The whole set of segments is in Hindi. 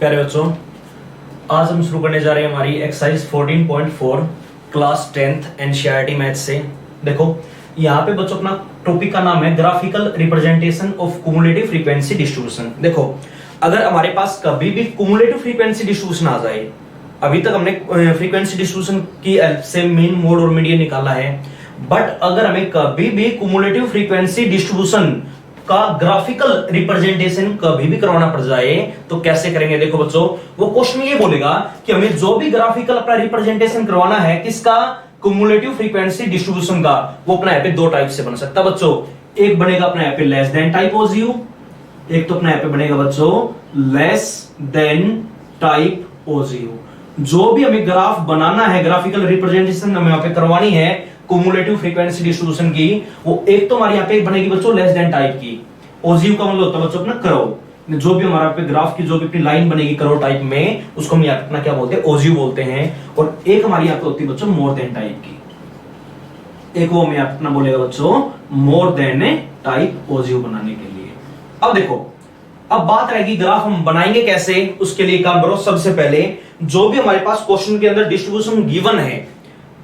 प्यारे बच्चों, आज हम शुरू करने जा रहे हैं हमारी exercise 14.4 class 10th NCERT math से। देखो यहाँ पे बच्चों अपना टॉपिक का नाम है graphical representation of cumulative frequency distribution. देखो अगर हमारे पास कभी भी क्युमुलेटिव फ्रीक्वेंसी डिस्ट्रीब्यूशन आ जाए, अभी तक हमने फ्रीक्वेंसी डिस्ट्रीब्यूशन की हेल्प से मीन, मोड और मीडियन निकाला है, बट अगर हमें कभी भी क्युमुलेटिव फ्रीक्वेंसी डिस्ट्रीब्यूशन का ग्राफिकल रिप्रेजेंटेशन कभी भी करवाना पड़ जाए तो कैसे करेंगे। देखो बच्चों, वो क्वेश्चन ये बोलेगा कि हमें जो भी ग्राफिकल अपना रिप्रेजेंटेशन करवाना है किसका, क्युमुलेटिव फ्रीक्वेंसी डिस्ट्रीब्यूशन का, वो अपना यहाँ पे दो टाइप से बन सकता है बच्चों। एक बनेगा अपना यहाँ पे लेस देन टाइप ओजीयू, एक तो अपना यहाँ पे बनेगा बच्चों लेस देन टाइप ओजीयू। जो भी हमें ग्राफ बनाना है, ग्राफिकल रिप्रेजेंटेशन हमें यहाँ पे करवानी है क्युमुलेटिव फ्रीक्वेंसी डिस्ट्रीब्यूशन की, वो एक तो हमारी यहाँ पे बनेगी बच्चों लेस देन टाइप की। ओजीयू का मतलब होता है बच्चों अपना कर्व। जो भी हमारा पे ग्राफ की जो भी अपनी लाइन बनेगी कर्व टाइप में, उसको हम यहाँ पे अपना क्या बोलते हैं, ओजीयू बोलते हैं। और एक हमारी यहाँ पे होती है बच्चों मोर देन टाइप की, एक वो हमें अपना बोलेगा बच्चों मोर देन टाइप ओजीयू बनाने के लिए। अब देखो, अब बात रहेगी ग्राफ हम बनाएंगे कैसे, उसके लिए काम करो। सबसे पहले जो भी हमारे पास क्वेश्चन के अंदर डिस्ट्रीब्यूशन गिवन है,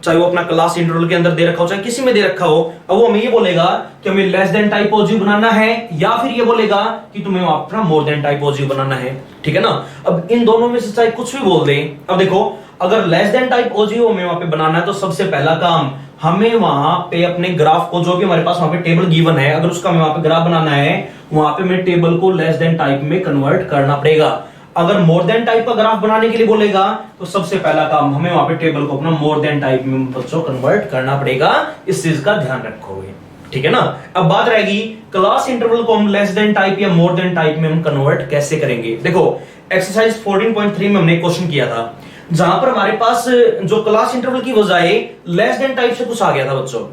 चाहे वो अपना क्लास इंटरवल के अंदर दे रखा हो चाहे किसी में दे रखा हो, अब वो हमें ये बोलेगा कि हमें लेस देन टाइप ओजीयू बनाना है, या फिर ये बोलेगा कि तुम्हें अपना मोर देन टाइप ओजीयू बनाना है। ठीक है ना। अब इन दोनों में से चाहे कुछ भी बोल दे। अब देखो अगर लेस देन टाइप ओजीयू हमें वहां पे बनाना है तो सबसे पहला काम हमें वहां पे अपने ग्राफ को, जो भी हमारे पास वहां पे टेबल गिवन है, अगर उसका हमें वहां पे ग्राफ बनाना है, वहां पे हमें टेबल को लेस देन टाइप में कन्वर्ट करना पड़ेगा। अगर मोर देन टाइप का ग्राफ बनाने के लिए बोलेगा तो सबसे पहला काम हमें वहां पे टेबल को अपना मोर देन टाइप में बच्चों कन्वर्ट करना पड़ेगा। इस चीज का ध्यान रखोगे, ठीक है ना। अब बात रहेगी क्लास इंटरवल को हम लेस देन टाइप या मोर देन टाइप में हम कन्वर्ट कैसे करेंगे। देखो एक्सरसाइज 14.3 में हमने क्वेश्चन किया था जहां पर हमारे पास जो क्लास इंटरवल की बजाय लेस देन टाइप से कुछ आ गया था बच्चों।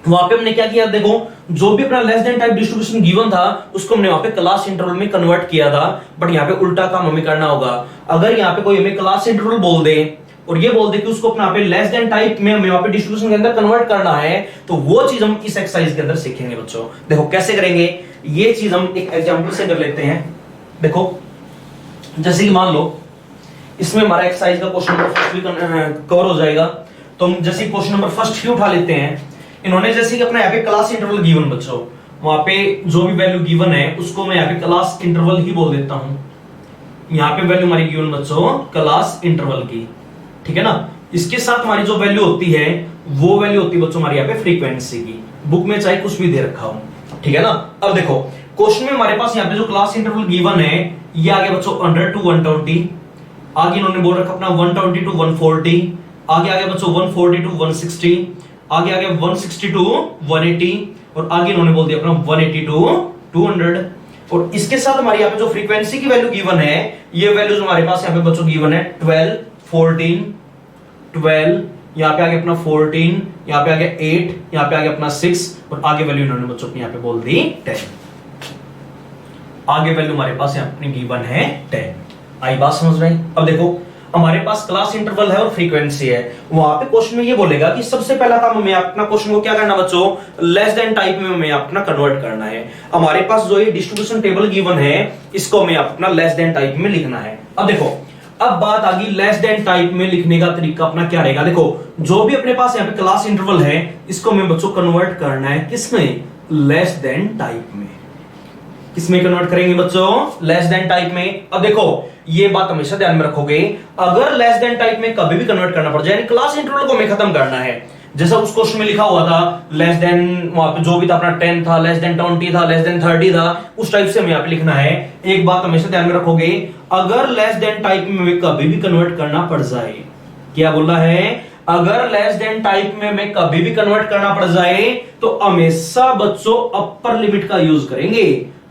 वहां पे हमने क्या किया, देखो जो भी अपना less than type distribution given था उसको हमने वहां पे क्लास इंटरवल में कन्वर्ट किया था। बट यहाँ पे उल्टा काम हमें करना होगा। अगर यहाँ पे कोई हमें क्लास इंटरवल बोल दे और ये बोल दे कि उसको अपना पे लेस देन टाइप में हमें वहां पे डिस्ट्रीब्यूशन के अंदर कन्वर्ट करना है, तो वो चीज हम इस एक्सरसाइज के अंदर सीखेंगे बच्चों। देखो कैसे करेंगे, ये चीज हम एक एग्जाम्पल से कर लेते हैं। देखो जैसे कि मान लो इसमें हमारा एक्सरसाइज का क्वेश्चन नंबर फर्स्ट भी कवर हो जाएगा। तो हम जैसे क्वेश्चन नंबर फर्स्ट ही उठा लेते हैं। इन्होंने जैसे कि अपना यहाँ पे क्लास इंटरवल गिवन बच्चों, वहां पे जो भी वैल्यू गिवन है उसको मैं यहाँ पे क्लास इंटरवल ही बोल देता हूं। यहाँ पे वैल्यू हमारी गिवन बच्चों क्लास इंटरवल की, ठीक है ना। इसके साथ हमारी जो वैल्यू होती है वो वैल्यू होती है बच्चों हमारी यहाँ पे फ्रीक्वेंसी की। बुक में चाहे कुछ भी दे रखा हो, ठीक है ना। अब देखो क्वेश्चन में हमारे पास यहाँ पे जो क्लास इंटरवल गिवन है ये आ गया बच्चों 100 to 120, आगे इन्होंने बोल रखा अपना 120 to 140, आगे आ गया बच्चों 140 to 160, आगे आ गया 160 to 180, और आगे इन्होंने बोल दिया अपना 180 to 200। और इसके साथ हमारी यहाँ पे जो फ्रीक्वेंसी की वैल्यू गिवन है, ये वैल्यूज हमारे पास यहाँ पे बच्चों गिवन है 12, 14, 12, यहाँ पे आ गया अपना 14, यहाँ पे आ गया 8, यहाँ पे आ गया अपना 6, और आगे वैल्यू इन्होंने बच्चों अपने यहाँ पे बोल दी 10। आगे वैल्यू हमारे पास यहाँ पे गिवन है 10। आई बात समझ में? अब देखो हमारे पास क्लास इंटरवल है और फ्रीक्वेंसी है। वहां पे क्वेश्चन में ये बोलेगा कि सबसे पहला काम हमें अपना क्वेश्चन को क्या करना बच्चों, लेस देन टाइप में हमें अपना कन्वर्ट करना है। हमारे पास जो ये डिस्ट्रीब्यूशन टेबल गिवन है इसको हमें अपना लेस देन टाइप में लिखना है। अब देखो अब बात आ गई लेस देन टाइप में लिखने का तरीका अपना क्या रहेगा। देखो जो भी अपने पास यहाँ पे क्लास इंटरवल है इसको हमें बच्चों कन्वर्ट करना है किसमें, लेस देन टाइप में। किसमें कन्वर्ट करेंगे बच्चों, लेस देन टाइप में। अब देखो ये बात हमेशा ध्यान में रखोगे, अगर लेस देन टाइप में कभी भी कन्वर्ट करना पड़ जाए, यानी क्लास इंटरवल को हमें खत्म करना है, जैसा उस क्वेश्चन में लिखा हुआ था लेस देन, वहां पे जो भी था अपना 10 था, लेस देन 20 था, लेस देन 30 था, उस टाइप से हमें यहाँ पे लिखना है। एक बात हमेशा ध्यान में रखोगे, अगर लेस देन टाइप में कभी भी कन्वर्ट करना पड़ जाए, क्या बोला है, अगर लेस देन टाइप में हमें कभी भी कन्वर्ट करना पड़ जाए तो हमेशा बच्चों अपर लिमिट का यूज करेंगे।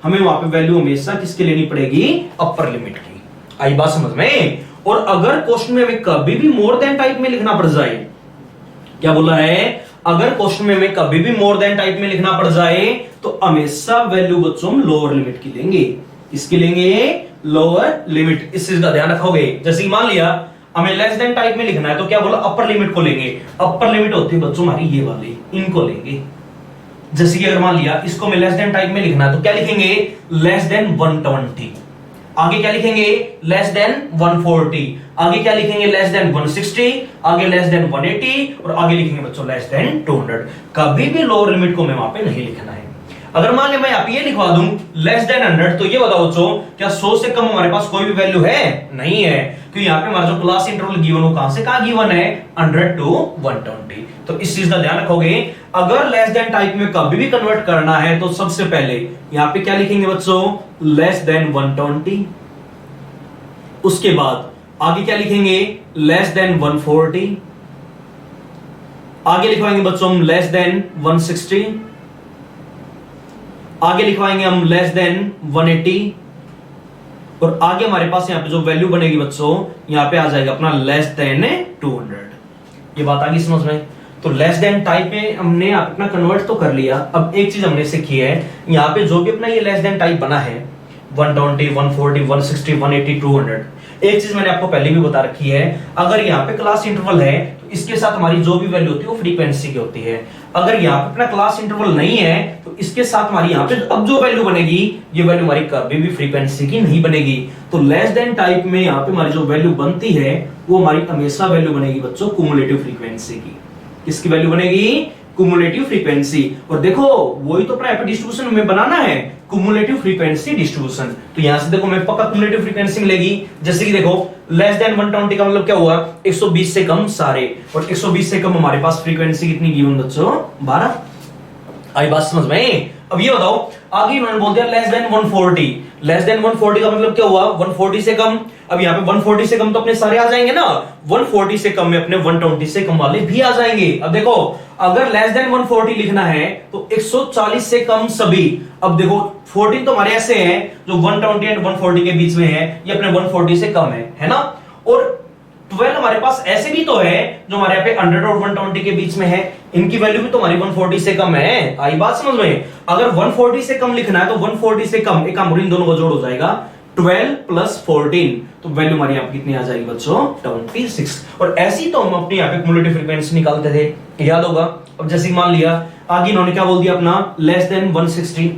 हमें वहां पे वैल्यू हमेशा किसकी लेनी पड़ेगी, अपर लिमिट की। आई बात समझ में? और अगर क्वेश्चन में हमें कभी भी मोर देन टाइप में लिखना पड़ जाए, क्या बोला है, अगर क्वेश्चन में हमें कभी भी मोर देन टाइप में लिखना पड़ जाए तो हमेशा वैल्यू बच्चों हम लोअर लिमिट की लेंगे। इसकी लेंगे लोअर लिमिट। इस चीज का ध्यान रखोगे। जैसे मान लिया हमें लेस देन टाइप में लिखना है तो क्या बोला, अपर लिमिट को लेंगे। अपर लिमिट होती है बच्चों हमारी ये वाली, इनको लेंगे। जैसे कि अगर मान लिया इसको हमें लेस देन टाइप में लिखना है तो क्या लिखेंगे, लेस देन 120। आगे क्या लिखेंगे, लेस देन 140, आगे क्या लिखेंगे, लेस देन 160, आगे लेस देन 180 और आगे लिखेंगे बच्चों लेस देन 200। कभी भी लोअर लिमिट को मैं वहां पे नहीं लिखना है। अगर मान ले मैं यहाँ पे ये लिखवा दूं लेस देन 100, तो ये बताओ बच्चों क्या 100 से कम हमारे पास कोई भी वैल्यू है, नहीं है, क्योंकि यहाँ पे हमारा जो क्लास इंटरवल गिवन हो कहां से कहां गिवन है, 100 to 120। तो इस चीज का ध्यान रखोगे। अगर लेस देन टाइप में कभी भी कन्वर्ट करना है तो सबसे पहले यहाँ पे क्या लिखेंगे बच्चों, लेस देन 120, उसके बाद आगे क्या लिखेंगे, लेस देन 140, आगे लिखवाएंगे बच्चों हम लेस देन 160, आगे लिखवाएंगे हम लेस देन 180 और आगे हमारे पास यहां पे जो वैल्यू बनेगी बच्चों यहां पे आ जाएगा अपना लेस देन 200। ये बात आ गई समझ में। तो लेस देन टाइप में हमने अपना कन्वर्ट तो कर लिया। अब एक चीज हमने सीखी है, यहां पे जो भी अपना ये लेस देन टाइप बना है 120, 140, 160, 180, 200, एक चीज मैंने आपको पहले भी बता रखी है, अगर यहाँ पे क्लास इंटरवल है तो इसके साथ हमारी जो भी वैल्यू होती है वो फ्रीक्वेंसी की होती है। अगर यहाँ पे अपना क्लास इंटरवल नहीं है तो इसके साथ हमारी यहाँ पे अब जो वैल्यू बनेगी ये वैल्यू हमारी कभी भी फ्रीक्वेंसी की नहीं बनेगी। तो लेस देन टाइप में यहाँ पे हमारी जो वैल्यू बनती है वो हमारी हमेशा वैल्यू बनेगी बच्चों कुमुलेटिव फ्रीक्वेंसी की। किसकी वैल्यू बनेगी, कुमुलेटिव फ्रीक्वेंसी। और देखो वही तो अपना डिस्ट्रीब्यूशन में बनाना है, कुमुलेटिव फ्रीक्वेंसी डिस्ट्रीब्यूशन। तो यहां से देखो मैं पक्का कुमुलेटिव फ्रीक्वेंसी मिलेगी। जैसे कि देखो लेस देन 120 का मतलब क्या हुआ, 120 से कम सारे, और 120 से कम हमारे पास फ्रीक्वेंसी कितनी गिवन बच्चों, 12। आई बात समझ में। अब ये बताओ आगे इन्होंने बोल दिया लेस देन 140, लेस देन 140 का मतलब क्या हुआ, 140 से कम। अब यहाँ पे 140 से कम तो अपने सारे आ जाएंगे ना, 140 से कम में अपने 120 से कम वाले भी आ जाएंगे। अब देखो अगर लेस देन 140 लिखना है तो 140 से कम सभी। अब देखो 14 तो हमारे ऐसे हैं जो 120 एंड 140 के बीच में है, ये अपने 140 से कम है ना। और 12 हमारे पास ऐसे भी तो है जो हमारे यहाँ पे 100 और 120 के बीच में है, इनकी वैल्यू भी तो हमारी 140 से कम है। आई बात समझ में। अगर 140 से कम लिखना है तो 140 से कम, एक काम इन दोनों का जोड़ हो जाएगा 12 प्लस 14, तो वैल्यू हमारी यहाँ पे कितनी आ जाएगी बच्चों, 26। और ऐसी तो हम अपनी यहाँ पे क्युमुलेटिव फ्रीक्वेंसी निकालते थे, याद होगा। अब जैसे मान लिया आगे इन्होंने क्या बोल दिया अपना लेस देन 160,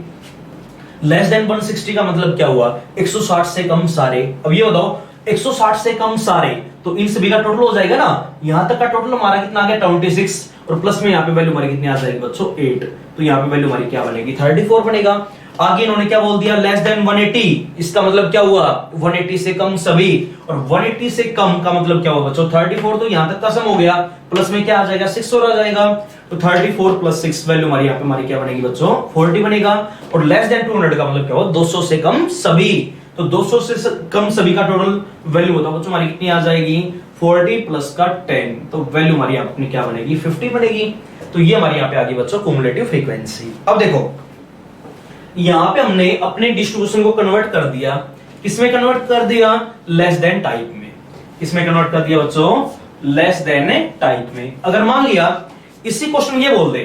लेस देन 160 का मतलब क्या हुआ, 160 से कम सारे। अब ये बताओ 160 से कम सारे, तो इन सभी का टोटल हो जाएगा ना, यहां तक का टोटल हमारा कितना आ गया 26, और प्लस में यहाँ पे वैल्यू हमारी कितनी आ जाएगी बच्चों 8, तो यहाँ पे वैल्यू हमारी क्या बनेगी 34 बनेगा। आगे इन्होंने क्या बोल दिया लेस देन 180, इसका मतलब क्या हुआ 180 से कम सभी, और 180 से कम का मतलब क्या हुआ बच्चों 34, तो यहां तक का सम हो गया, प्लस में क्या आ जाएगा 6 और आ जाएगा, तो 34 प्लस 6 वैल्यू हमारी यहाँ पे हमारी क्या बनेगी बच्चों 40 बनेगा। और लेस देन 200 का मतलब क्या हुआ 200 से कम सभी, तो 200 से कम सभी का टोटल वैल्यू बताओ बच्चों हमारी कितनी आ जाएगी 40 प्लस का 10, तो वैल्यू हमारी अपनी क्या बनेगी 50 बनेगी। तो ये हमारी यहाँ पे आ गई बच्चों कुमुलेटिव फ्रीक्वेंसी। अब देखो यहां पे हमने अपने डिस्ट्रीब्यूशन को कन्वर्ट कर दिया, किसमें कन्वर्ट कर दिया, लेस देन टाइप में। किसमें कन्वर्ट कर दिया बच्चों, लेस देन टाइप में। अगर मान लिया इसी क्वेश्चन ये बोल दे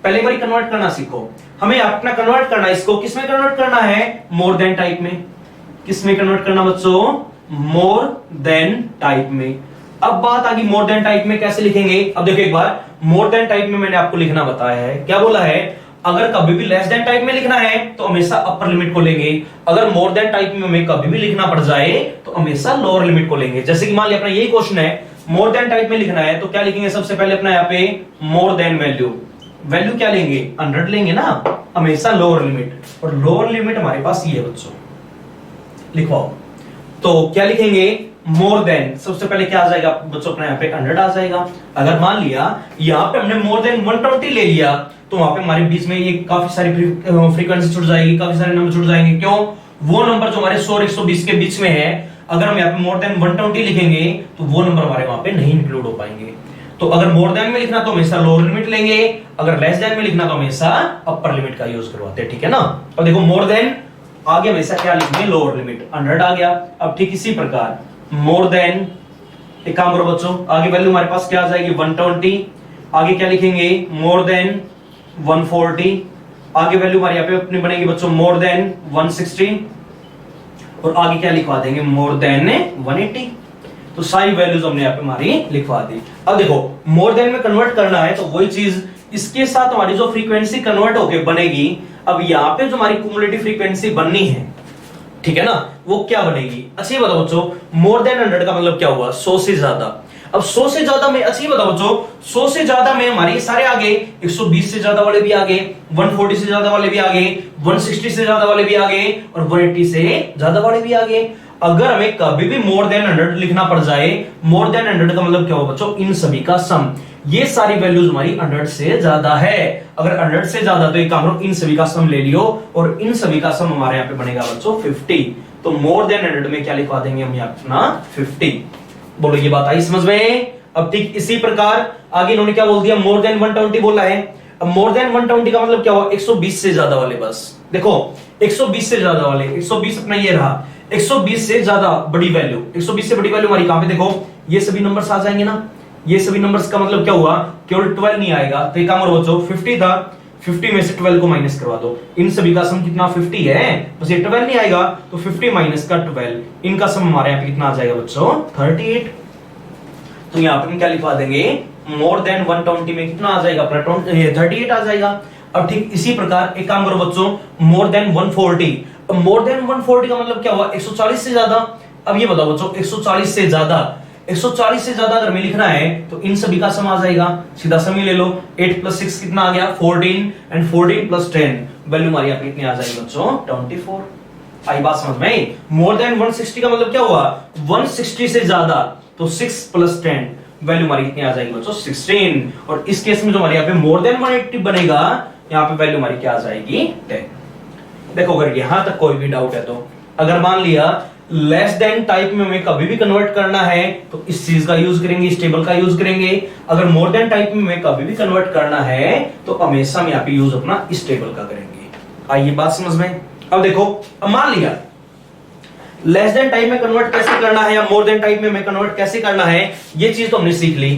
पहले बार कन्वर्ट करना सीखो, हमें अपना कन्वर्ट करना, इसको किसमें कन्वर्ट करना है, मोर देन टाइप में। किसमें कन्वर्ट करना बच्चों, मोर देन टाइप में। अब बात आ गई मोर देन टाइप में कैसे लिखेंगे। अब देखो एक बार मोर देन टाइप में मैंने आपको लिखना बताया है, क्या बोला है, अगर कभी भी लेस देन टाइप में लिखना है तो हमेशा अपर लिमिट को लेंगे, अगर मोर देन टाइप में हमें कभी भी लिखना पड़ जाए तो हमेशा लोअर लिमिट को लेंगे। जैसे कि मान लिया अपना यही क्वेश्चन है, मोर देन टाइप में लिखना है तो क्या लिखेंगे, सबसे पहले अपना यहाँ पे मोर देन वैल्यू, वैल्यू क्या लेंगे 100 लेंगे ना, हमेशा लोअर लिमिट, और लोअर लिमिट हमारे पास ये है बच्चों, लिखवाओ। तो क्या लिखेंगे, मोर देन, सबसे पहले क्या आ जाएगा बच्चों अपना यहाँ पे 100 आ जाएगा। अगर मान लिया यहाँ पे हमने मोर देन 120 ले लिया तो वहां पे हमारे बीच में ये काफी सारी फ्रीक्वेंसी छुट जाएगी, काफी सारे नंबर छुट जाएंगे। क्यों, वो नंबर जो हमारे 100 और 120 के बीच में है, अगर हम यहाँ पे मोर देन 120 लिखेंगे तो वो नंबर हमारे वहां पे नहीं इंक्लूड हो पाएंगे। तो अगर मोर देन में लिखना तो हमेशा लोअर लिमिट लेंगे, अगर लेस देन में लिखना तो हमेशा अपर लिमिट का यूज करवाते हैं, ठीक है ना। अब देखो मोर देन आगे हमेशा क्या लिखेंगे, लोअर लिमिट 100 आ गया। अब ठीक इसी प्रकार मोर देन, एक काम करो बच्चों, आगे वैल्यू हमारे पास क्या आ जाएगी 120, आगे क्या लिखेंगे मोर देन 140, आगे वैल्यू हमारे यहाँ पे अपनी बनेगी बच्चों मोर देन 160, और आगे क्या लिखवा देंगे मोर देन 180। तो सारी वैल्यूज हमने यहाँ पे हमारी लिखवा दी। अब देखो मोर देन में कन्वर्ट करना है तो वही चीज इसके साथ हमारी जो फ्रीक्वेंसी कन्वर्ट होके बनेगी। अब यहाँ पे जो हमारी क्युमुलेटिव फ्रीक्वेंसी बननी है ठीक है ना, वो क्या बनेगी? अच्छा ये बताओ बच्चों, मोर देन 100 का मतलब क्या हुआ? 100 से ज्यादा। अब 100 से ज्यादा में, अच्छा ये बताओ बच्चों, 100 से ज्यादा में हमारे सारे आगे, 120 से ज्यादा वाले भी आगे, 140 से ज्यादा वाले भी आगे, 160 से ज्यादा वाले भी आगे, और 180 से ज्यादा वाले भी आगे। अगर हमें कभी भी मोर देन 100 लिखना पड़ जाए, मोर देन 100 का मतलब क्या होगा बच्चों? इन सभी का सम। ये सारी वैल्यूज हमारी 100 से ज्यादा है। अगर 100 से ज्यादा तो एक काम करो, इन सभी का सम ले लियो, और इन सभी का सम हमारे यहाँ पे बनेगा बच्चों 50। तो मोर देन 100 में क्या लिखवा देंगे हम? अपना 50। बोलो ये बात आई समझ में? अब ठीक इसी प्रकार आगे इन्होंने क्या बोल दिया? मोर देन 120 बोला है। अब मोर देन 120 का मतलब क्या हुआ? 120 से ज्यादा वाले। बस देखो 120 से ज्यादा वाले, 120 अपना ये रहा, 120 से ज्यादा बड़ी वैल्यू, 120 से बड़ी वैल्यू हमारी कहां पे? देखो ये सभी नंबर्स आ जाएंगे ना, ये सभी नंबर्स का मतलब क्या हुआ? केवल 12 नहीं आएगा। तो एक काम करो बच्चों, 50 था, 50 में से 12 को माइनस करवा दो। इन सभी का सम कितना? 50 है, बस ये 12 नहीं आएगा, तो 50 माइनस का 12, इनका सम हमारे यहाँ पे कितना आ जाएगा बच्चों? 38। तो यहाँ पे हम क्या लिखवा देंगे? मोर देन 120 में कितना आ जाएगा? अपना 38 आ जाएगा। अब ठीक इसी प्रकार एक काम करो बच्चों, मोर देन 140। मोर देन 140 का मतलब क्या हुआ? 140 से ज्यादा। अब ये बताओ बच्चों, 140 से ज्यादा, 140 से ज्यादा अगर हमें लिखना है तो इन सभी का सम आ जाएगा। सीधा सम ही ले लो, 8 + 6 कितना आ गया? 14, एंड 14 + 10 वैल्यू हमारी यहाँ पे कितनी आ जाएगी बच्चों? 24। आई बात समझ में? मोर देन 160 का मतलब क्या हुआ? 160 से ज्यादा, तो 6 + 10 वैल्यू हमारी कितनी आ जाएगी बच्चों? 16। और इस केस में जो हमारे यहाँ पे मोर देन 180 बनेगा, यहाँ पे वैल्यू हमारी क्या आ जाएगी? 10। देखो अगर यहां तक कोई भी डाउट है तो, अगर मान लिया लेस देन टाइप में हमें कभी भी कन्वर्ट करना है तो इस चीज का यूज करेंगे, इस टेबल का यूज करेंगे। अगर मोर देन टाइप में हमें कभी भी कन्वर्ट करना है तो हमेशा हम यहाँ पे यूज अपना इस टेबल का करेंगे। आइए बात समझ में? अब देखो, अब मान लिया लेस देन टाइप में कन्वर्ट कैसे करना है या मोर देन टाइप में हमें कन्वर्ट कैसे करना है, ये चीज तो हमने सीख ली।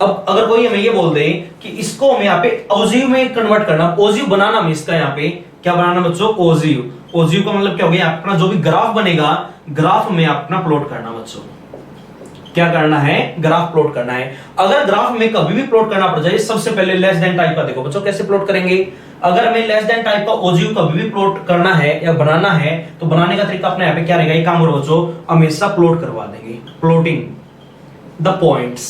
अब अगर कोई हमें ये बोल दे कि इसको हमें यहाँ पे ओजीव में कन्वर्ट करना, ओजीव बनाना, हमें इसका यहाँ पे क्या बनाना बच्चों? ओजीव। ओजीव का मतलब क्या हो गया? अपना जो भी ग्राफ बनेगा, ग्राफ में अपना प्लॉट करना बच्चों। क्या करना है? ग्राफ प्लॉट करना है। अगर ग्राफ में कभी भी प्लॉट करना पड़ जाए, सबसे पहले लेस देन टाइप का देखो बच्चों कैसे प्लॉट करेंगे। अगर हमें लेस देन टाइप का ओजीव कभी भी प्लॉट करना है या बनाना है तो बनाने का तरीका अपने यहाँ पे क्या रहेगा? एक काम करो बच्चों, हमेशा प्लॉट करवा देंगे, प्लॉटिंग द पॉइंट्स।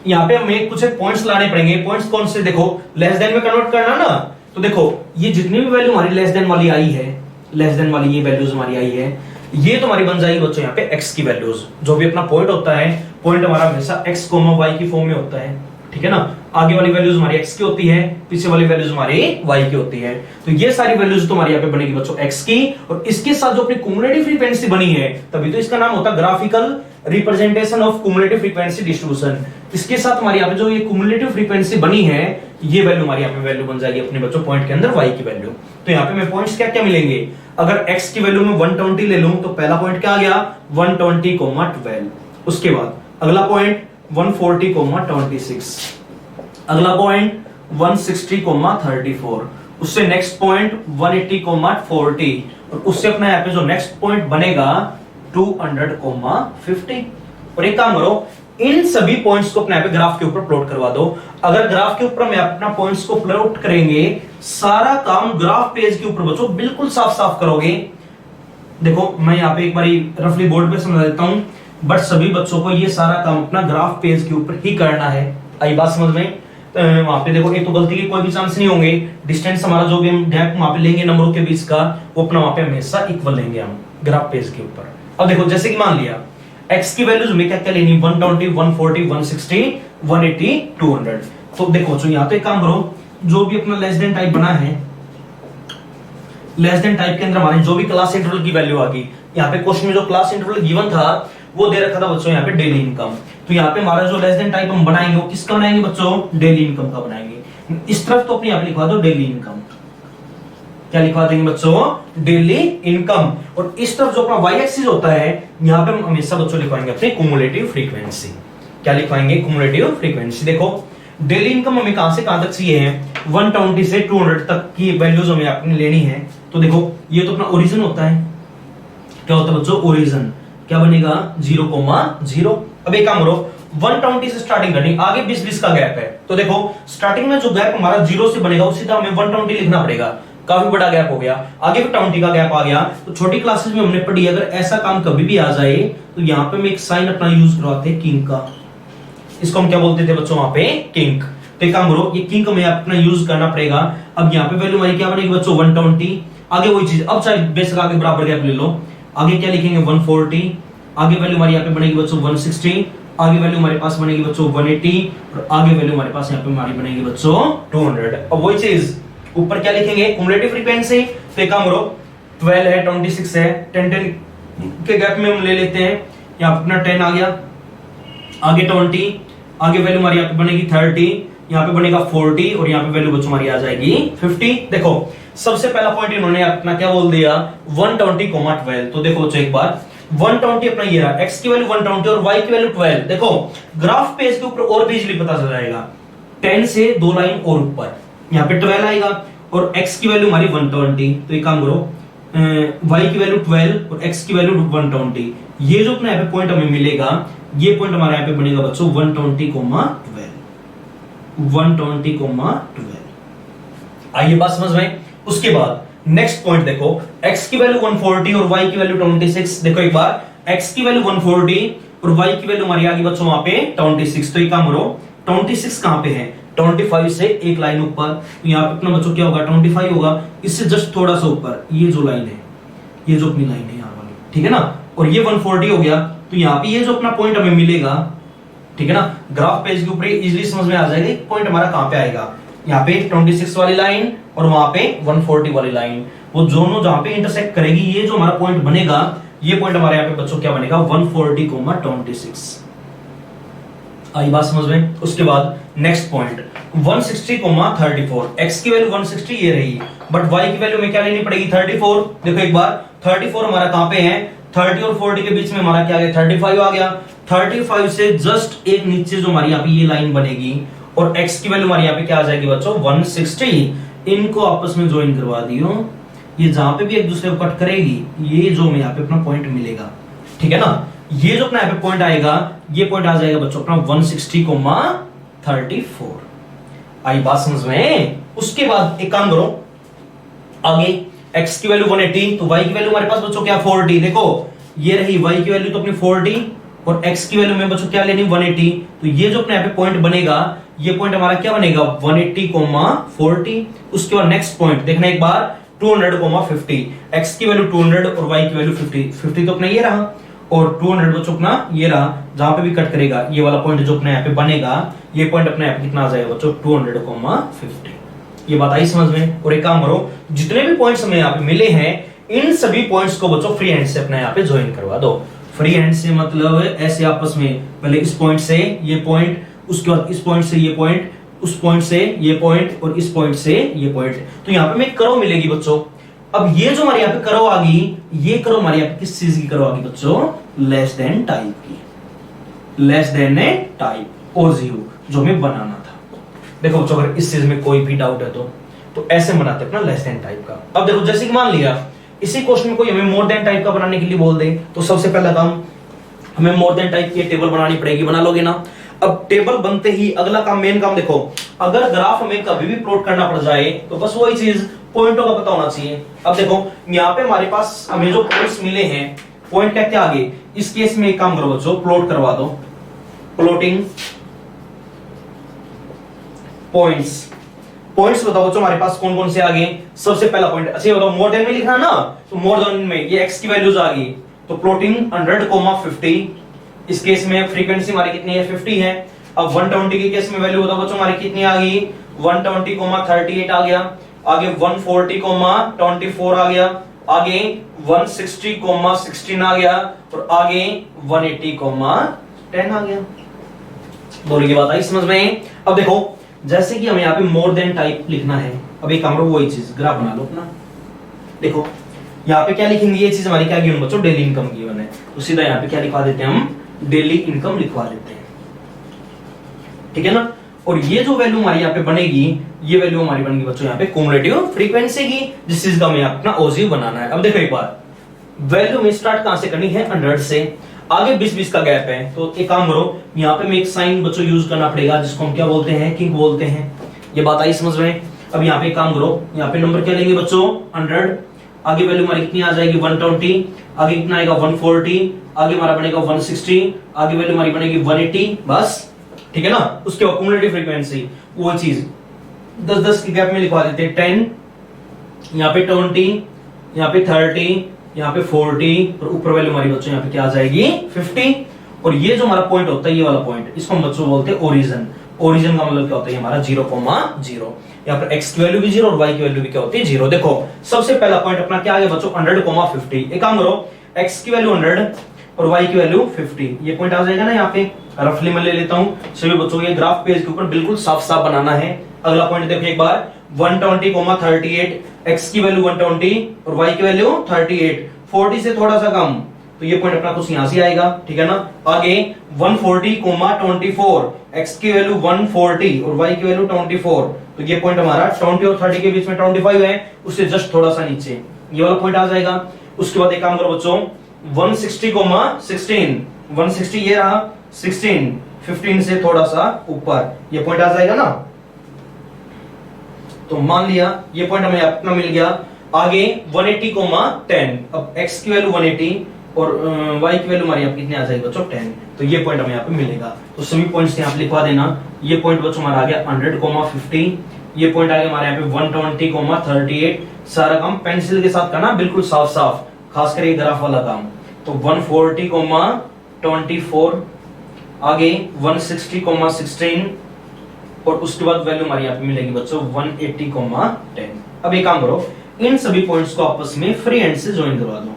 यहाँ पे हमें कुछ पॉइंट्स लाने पड़ेंगे। पॉइंट्स कौन से? देखो लेस देन में कन्वर्ट करना ना, तो देखो ये जितनी भी वैल्यू हमारी लेस देन वाली आई है, लेस देन वाली ये वैल्यूज हमारी आई है, ये तो हमारी बन जाएगी बच्चों यहाँ पे x की वैल्यूज। जो भी अपना पॉइंट होता है, पॉइंट हमारा हमेशा x, y की फॉर्म में होता है, ठीक है ना। आगे वाली वैल्यूज हमारी x की होती है, पीछे वाली वैल्यूज हमारी y की होती है। तो ये सारी वैल्यूज तो हमारी यहाँ पे बनेगी बच्चों x की, और इसके साथ जो अपनी क्युमुलेटिव फ्रीक्वेंसी बनी है, तभी तो इसका नाम होता है graphical representation of cumulative frequency distribution. इसके साथ हमारी यहाँ पे जो ये क्युमुलेटिव फ्रीक्वेंसी बनी है, ये वैल्यू हमारी यहाँ पे वैल्यू बन जाएगी अपने बच्चों पॉइंट के अंदर y की वैल्यू। तो यहाँ पे मैं पॉइंट्स क्या क्या मिलेंगे? अगर x की वैल्यू में 120 ले लूं तो पहला पॉइंट क्या आ गया? 120, 12। उसके बाद अगला पॉइंट 140, 26। अगला पॉइंट 160, 34। उससे नेक्स्ट पॉइंट 180, 40। और उससे अपना यहाँ पे जो नेक्स्ट पॉइंट बनेगा 200, 50। और एक काम करो, इन सभी पॉइंट्स को अपने ग्राफ के ऊपर प्लॉट करवा दो। अगर ग्राफ के ऊपर हम अपना पॉइंट्स को प्लॉट करेंगे, सारा काम ग्राफ पेज के ऊपर बच्चों बिल्कुल साफ साफ करोगे। देखो मैं यहाँ पे एक बारी रफली बोर्ड पे समझा देता हूँ, बट सभी बच्चों को ये सारा काम अपना ग्राफ पेज के ऊपर ही करना है। आई बात समझ में? वहां पे देखो एक तो गलती के कोई भी चांस नहीं होंगे। डिस्टेंस हमारा जो भी हम गैप वहां पे लेंगे नंबरों के बीच का, वो अपना वहां पे हमेशा इक्वल लेंगे हम ग्राफ पेज के ऊपर। अब देखो जैसे कि मान लिया x की वैल्यूज में क्या क्या लेनी? 120, 140, 160, 180, 200। तो देखो जो यहाँ तो एक काम करो, जो भी अपना लेस देन टाइप बना है, लेस देन टाइप के अंदर हमारी जो भी क्लास इंटरवल की वैल्यू आ गई, यहाँ पे क्वेश्चन में जो क्लास इंटरवल गिवन था वो दे रखा था बच्चों यहाँ पे डेली इनकम। तो यहाँ पे हमारा जो लेस देन टाइप हम बनाएंगे वो किसका बनाएंगे बच्चों? डेली इनकम का बनाएंगे। इस तरफ तो अपने यहाँ पे लिखवा दो डेली इनकम। क्या लिखवा देंगे बच्चों? Daily income. और इस तरफ जो अपना वाई एक्सिस होता है, यहाँ पे हम हमेशा बच्चों लिखवाएंगे अपनी क्युमुलेटिव फ्रीक्वेंसी। क्या लिखवाएंगे? Cumulative frequency. देखो डेली इनकम हमें कहां से कहां तक चाहिए है? 120 से 200 तक की वैल्यूज हमें अपनी लेनी है। तो देखो ये तो अपना ओरिजिन होता है। क्या होता है बच्चों? ओरिजिन। क्या बनेगा? 0,0। अब एक काम करो, 120 से स्टार्टिंग करनी, आगे 20 का गैप है। तो देखो स्टार्टिंग में जो गैप हमारा 0 से बनेगा उसी तरह हमें 120 लिखना पड़ेगा। काफी बड़ा गैप हो गया। आगे भी 20 का गैप आ गया। तो छोटी क्लासेस में हमने पढ़ी, अगर ऐसा काम कभी भी आ जाए तो यहाँ पे हम एक साइन अपना यूज करवाते हैं किंग का। इसको हम क्या बोलते थे बच्चों, वहां पे किंग। तो काम करो, ये किंग में अपना यूज करना पड़ेगा। अब यहाँ पे वैल्यू हमारी क्या बनेगी बच्चों, 120। आगे वही चीज, अब चाहे बेशक आगे बराबर गैप ले लो, आगे क्या लिखेंगे 140। आगे वैल्यू हमारी यहाँ पे बनेगी बच्चों 160। आगे वैल्यू हमारे पास बनेगी बच्चों 180 और आगे वैल्यू हमारे पास यहाँ पे हमारी बनेगी बच्चों 200। अब वही चीज ऊपर क्या लिखेंगे, क्युमुलेटिव फ्रीक्वेंसी। तो एक काम करो, 12 है, 26 है, 10 के गैप में हम ले लेते हैं। यहाँ पे अपना 10 आ गया, आगे 20, आगे वैल्यू हमारी यहाँ पे बनेगी 30, यहाँ पे बनेगा 40 और यहाँ पे वैल्यू बच्चों हमारी आ जाएगी 50। देखो सबसे पहला पॉइंट इन्होंने अपना क्या बोल दिया, 120, 12। तो देखो बच्चों एक बार 120 अपना ये रहा, x की वैल्यू 120 और y की वैल्यू 12। देखो ग्राफ पेज के ऊपर और भी इजीली पता चल जाएगा, 10 से 2 लाइन और ऊपर यहाँ पे 12 आएगा और x की वैल्यू हमारी 120। तो एक काम करो, y की वैल्यू 12 और x की वैल्यू 120। ये जो अपना यहाँ पे पॉइंट हमें मिलेगा, ये पॉइंट हमारे यहाँ पे बनेगा बच्चों 120, 12। 120, 12। आइए बात समझ में। उसके बाद नेक्स्ट पॉइंट देखो, x की वैल्यू 140 और y की वैल्यू 26। देखो एक बार, x की वैल्यू 140 और y की वैल्यू हमारी आ गई बच्चों वहां पे 26। तो ये काम करो, 26 कहां पे है, 25 से एक लाइन ऊपर। तो यहाँ पे अपना बच्चों क्या होगा, 25 होगा। इससे जस्ट थोड़ा सा ऊपर ये जो लाइन है, ये जो अपनी लाइन है यहाँ वाली, ठीक है ना। और ये 140 हो गया। तो यहाँ पे ये जो अपना पॉइंट हमें मिलेगा, ठीक है ना, ग्राफ पेज के ऊपर इजीली समझ में आ जाएगा पॉइंट हमारा कहां पे आएगा। यहाँ पे 26 वाली लाइन और वहां पे 140 वाली लाइन, वो दोनों जहां पे इंटरसेक्ट करेगी, ये जो हमारा पॉइंट बनेगा, ये पॉइंट हमारे यहाँ पे बच्चों क्या बनेगा, 140, 26। आई बात समझ में। उसके बाद नेक्स्ट पॉइंट 160, 34। x की वैल्यू 160 ये रही, बट y की वैल्यू में क्या लेनी पड़ेगी, 34। देखो एक बार 34 हमारा कहां पे है, 30 और 40 के बीच में हमारा क्या आ गया, 35 आ गया। 35 से जस्ट एक नीचे जो हमारी यहाँ पे ये लाइन बनेगी और x की वैल्यू हमारी यहाँ पे क्या आ जाएगी बच्चों, 160। इनको आपस में ज्वाइन करवा दियो, ये जहां पे भी एक दूसरे को कट करेगी, ये जो हमें यहाँ पे अपना पॉइंट मिलेगा, ठीक है ना। ये जो अपना यहाँ पे पॉइंट आएगा, ये पॉइंट आ जाएगा बच्चों अपना 160, 34। आई बात समझ में। उसके बाद एक काम करो, आगे x की वैल्यू 180, तो y की वैल्यू हमारे पास बच्चों क्या 40। देखो ये रही y की वैल्यू तो अपनी 40 और x की वैल्यू में बच्चों क्या लेनी 180। तो ये जो अपने यहाँ पे पॉइंट बनेगा, ये पॉइंट हमारा क्या बनेगा 180, 40। उसके बाद नेक्स्ट पॉइंट देखना एक बार 200, 50। x की वैल्यू 200 और y की वैल्यू 50 तो अपना ये रहा और 200 बच्चों अपना ये रहा। जहां पे भी कट करेगा ये वाला पॉइंट जो अपने यहाँ पे बनेगा, ये पॉइंट अपने यहाँ पे कितना आ जाएगा बच्चों 200, 50। ये बात आई समझ में। और एक काम करो, जितने भी पॉइंट्स हमें यहाँ पे मिले हैं, इन सभी पॉइंट्स को बच्चों फ्री हैंड से अपने यहाँ पे ज्वाइन करवा दो। फ्री हैंड से मतलब ऐसे आपस में, पहले इस पॉइंट से ये पॉइंट, उसके बाद इस पॉइंट से ये पॉइंट, उस पॉइंट से ये पॉइंट और इस पॉइंट से ये पॉइंट। तो यहाँ पे हमें करो मिलेगी बच्चों। अब ये जो हमारे यहाँ पे करो आ गई, ये करो हमारे यहाँ पे किस चीज की करो आ गई बच्चों, लेस देन टाइप की, लेस देन ए टाइप और जीरो जो हमें बनाना था। देखो बच्चों अगर इस चीज में कोई भी डाउट है तो ऐसे बनाते अपना लेस देन टाइप का। अब देखो जैसे कि मान लिया इसी क्वेश्चन में कोई हमें मोर देन टाइप का बनाने के लिए बोल दे, तो सबसे पहला काम हमें मोर देन टाइप की टेबल बनानी पड़ेगी। बना लोगे ना। अब टेबल बनते ही अगला काम, मेन काम देखो, अगर ग्राफ हमें कभी भी प्लॉट करना पड़ जाए तो बस वही चीज पॉइंटों का पता होना चाहिए। अब देखो यहाँ पे हमारे पास हमें जो पॉइंट्स मिले हैं, पॉइंट कहते हैं आगे, इस केस में एक काम करो बच्चों, प्लॉट करवा दो, प्लॉटिंग पॉइंट्स। पॉइंट्स बताओ बच्चों हमारे पास कौन कौन से आगे। सबसे पहला पॉइंट, अच्छा बताओ मोर देन में लिखना है ना, तो मोर देन में ये x की वैल्यूज आ गई, तो प्लॉटिंग 100, 50। इस केस में फ्रीक्वेंसी हमारी कितनी है 50 है। अब 120 के केस में वैल्यू बताओ बच्चों हमारी कितनी आ गई, 120, 38 आ गया। आगे 140, 24 आ गया। आगे 160, 16 आ गया और आगे 180, 10 आ गया। दोनों की बात आई समझ में। अब देखो जैसे कि हमें यहाँ पे मोर देन टाइप लिखना है, अब एक काम करो वही चीज ग्राफ बना लो अपना। देखो यहाँ पे क्या लिखेंगे, ये चीज हमारी क्या गिवन बच्चों, डेली इनकम गिवन है, तो सीधा यहाँ पे क्या लिखवा देते हैं हम, डेली इनकम लिखवा देते हैं, ठीक है ना। और ये जो वैल्यू हमारी यहाँ पे बनेगी, ये वैल्यू हमारी बनेगी बच्चों यहाँ पे क्युमुलेटिव फ्रीक्वेंसी की, जिस चीज का हमें अपना ओजी बनाना है। अब देखो एक बार वैल्यू में स्टार्ट कहां से करनी है, 100 से। आगे 20 का गैप है, तो एक काम करो, यहाँ पे हमें एक साइन बच्चों यूज करना पड़ेगा जिसको हम क्या बोलते हैं, किंग बोलते हैं। ये बात आई समझ में। अब यहाँ पे काम करो, यहाँ पे नंबर क्या लेंगे बच्चों 100, आगे वैल्यू हमारी कितनी आ जाएगी 120, आगे कितना आएगा 140, आगे हमारा बनेगा 160, आगे वैल्यू हमारी बनेगी 180, बस ठीक है ना। उसके बाद क्युमुलेटिव फ्रीक्वेंसी वो चीज 10-10 के गैप में लिखवा देते हैं 10, यहाँ पे 20, यहाँ पे 30, यहाँ पे 40 और ऊपर वैल्यू हमारी बच्चों यहाँ पे क्या आ जाएगी 50। और ये जो हमारा पॉइंट होता है ये वाला पॉइंट, इसको हम बच्चों बोलते हैं ओरिजिन। ओरिजिन का मतलब क्या होता है हमारा 0,0। यहाँ पर x की वैल्यू भी 0 और y की वैल्यू भी क्या होती है 0। देखो सबसे पहला पॉइंट अपना क्या आ गया बच्चों 100,50। एक काम करो x की वैल्यू 100 और y की वैल्यू 50, ये पॉइंट आ जाएगा ना। यहाँ पे रफली मैं ले लेता हूँ सभी बच्चों, ये ग्राफ पेज के ऊपर बिल्कुल साफ साफ बनाना है। अगला पॉइंट देखो एक बार 120,38, x की वैल्यू 120 और y की वैल्यू 38, 40 से थोड़ा सा कम, तो ये पॉइंट अपना कुछ यहां से आएगा, ठीक है ना। आगे 140,24, x की वैल्यू 140 और y की वैल्यू 24, तो ये पॉइंट हमारा 20 और 30 के बीच में 25 है, उससे जस्ट थोड़ा सा नीचे ये वाला पॉइंट आ जाएगा। उसके बाद एक काम करो बच्चों 160,16, 160 ये रहा, 16 15 से थोड़ा सा ऊपर ये पॉइंट आ जाएगा ना। तो मान लिया ये पॉइंट हमें अपना मिल गया। आगे 180,10, अब x की वैल्यू 180 और y की वैल्यू हमारी यहाँ कितनी आ जाएगी बच्चों 10, तो ये पॉइंट हमें यहाँ पे मिलेगा। तो सभी पॉइंट्स यहाँ पे लिखवा देना। ये पॉइंट बच्चों हमारा आ गया 100,50, ये पॉइंट आ गया हमारे यहाँ पे 120,38। सारा काम पेंसिल के साथ करना बिल्कुल साफ साफ, खासकर ये ग्राफ वाला काम। तो 140,24, आगे 160,16 और उसके बाद वैल्यू हमारी यहाँ पे मिलेगी बच्चों 180,10। अब एक काम करो इन सभी पॉइंट्स को आपस में फ्री हैंड से ज्वाइन करवा दो।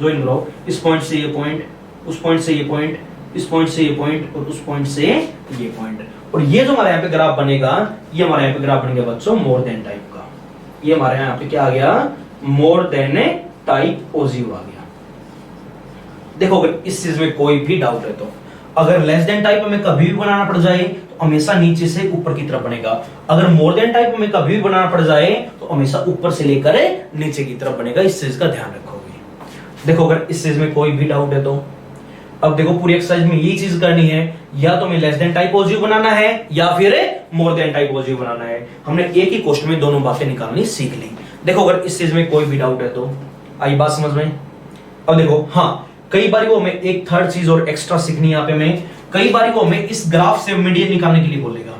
ज्वाइन करो, इस पॉइंट से ये पॉइंट, उस पॉइंट से ये पॉइंट, इस पॉइंट से ये पॉइंट और उस पॉइंट से ये पॉइंट। और ये जो हमारे यहाँ पे ग्राफ बनेगा, ये हमारे यहाँ पे ग्राफ बन गया बच्चों मोर देन टाइप का। ये हमारे यहाँ पे क्या आ गया मोर देन टाइप ओजीव आ गया। देखो अगर इस चीज में कोई भी डाउट है तो, अगर लेस देन टाइप हमें कभी भी बनाना पड़ जाए तो हमेशा नीचे से ऊपर की तरफ बनेगा। अगर मोर देन टाइप हमें कभी भी बनाना पड़ जाए तो हमेशा ऊपर से लेकर नीचे की तरफ बनेगा। इस चीज का ध्यान रखोगे। देखो अगर इस चीज में कोई भी डाउट है तो अब देखो पूरी एक्सरसाइज में यही चीज करनी है, या तो हमें लेस देन टाइप ओजीव बनाना है या फिर मोर देन टाइप ओजीव बनाना है। हमने एक ही क्वेश्चन में दोनों बातें निकालनी सीख ली। देखो अगर इस चीज में कोई भी डाउट है तो आई बात समझ में। अब देखो हाँ, कई बार वो हमें एक थर्ड चीज और एक्स्ट्रा सीखनी है यहाँ पे हमें, कई बार वो हमें इस ग्राफ से मीडियन निकालने के लिए बोलेगा,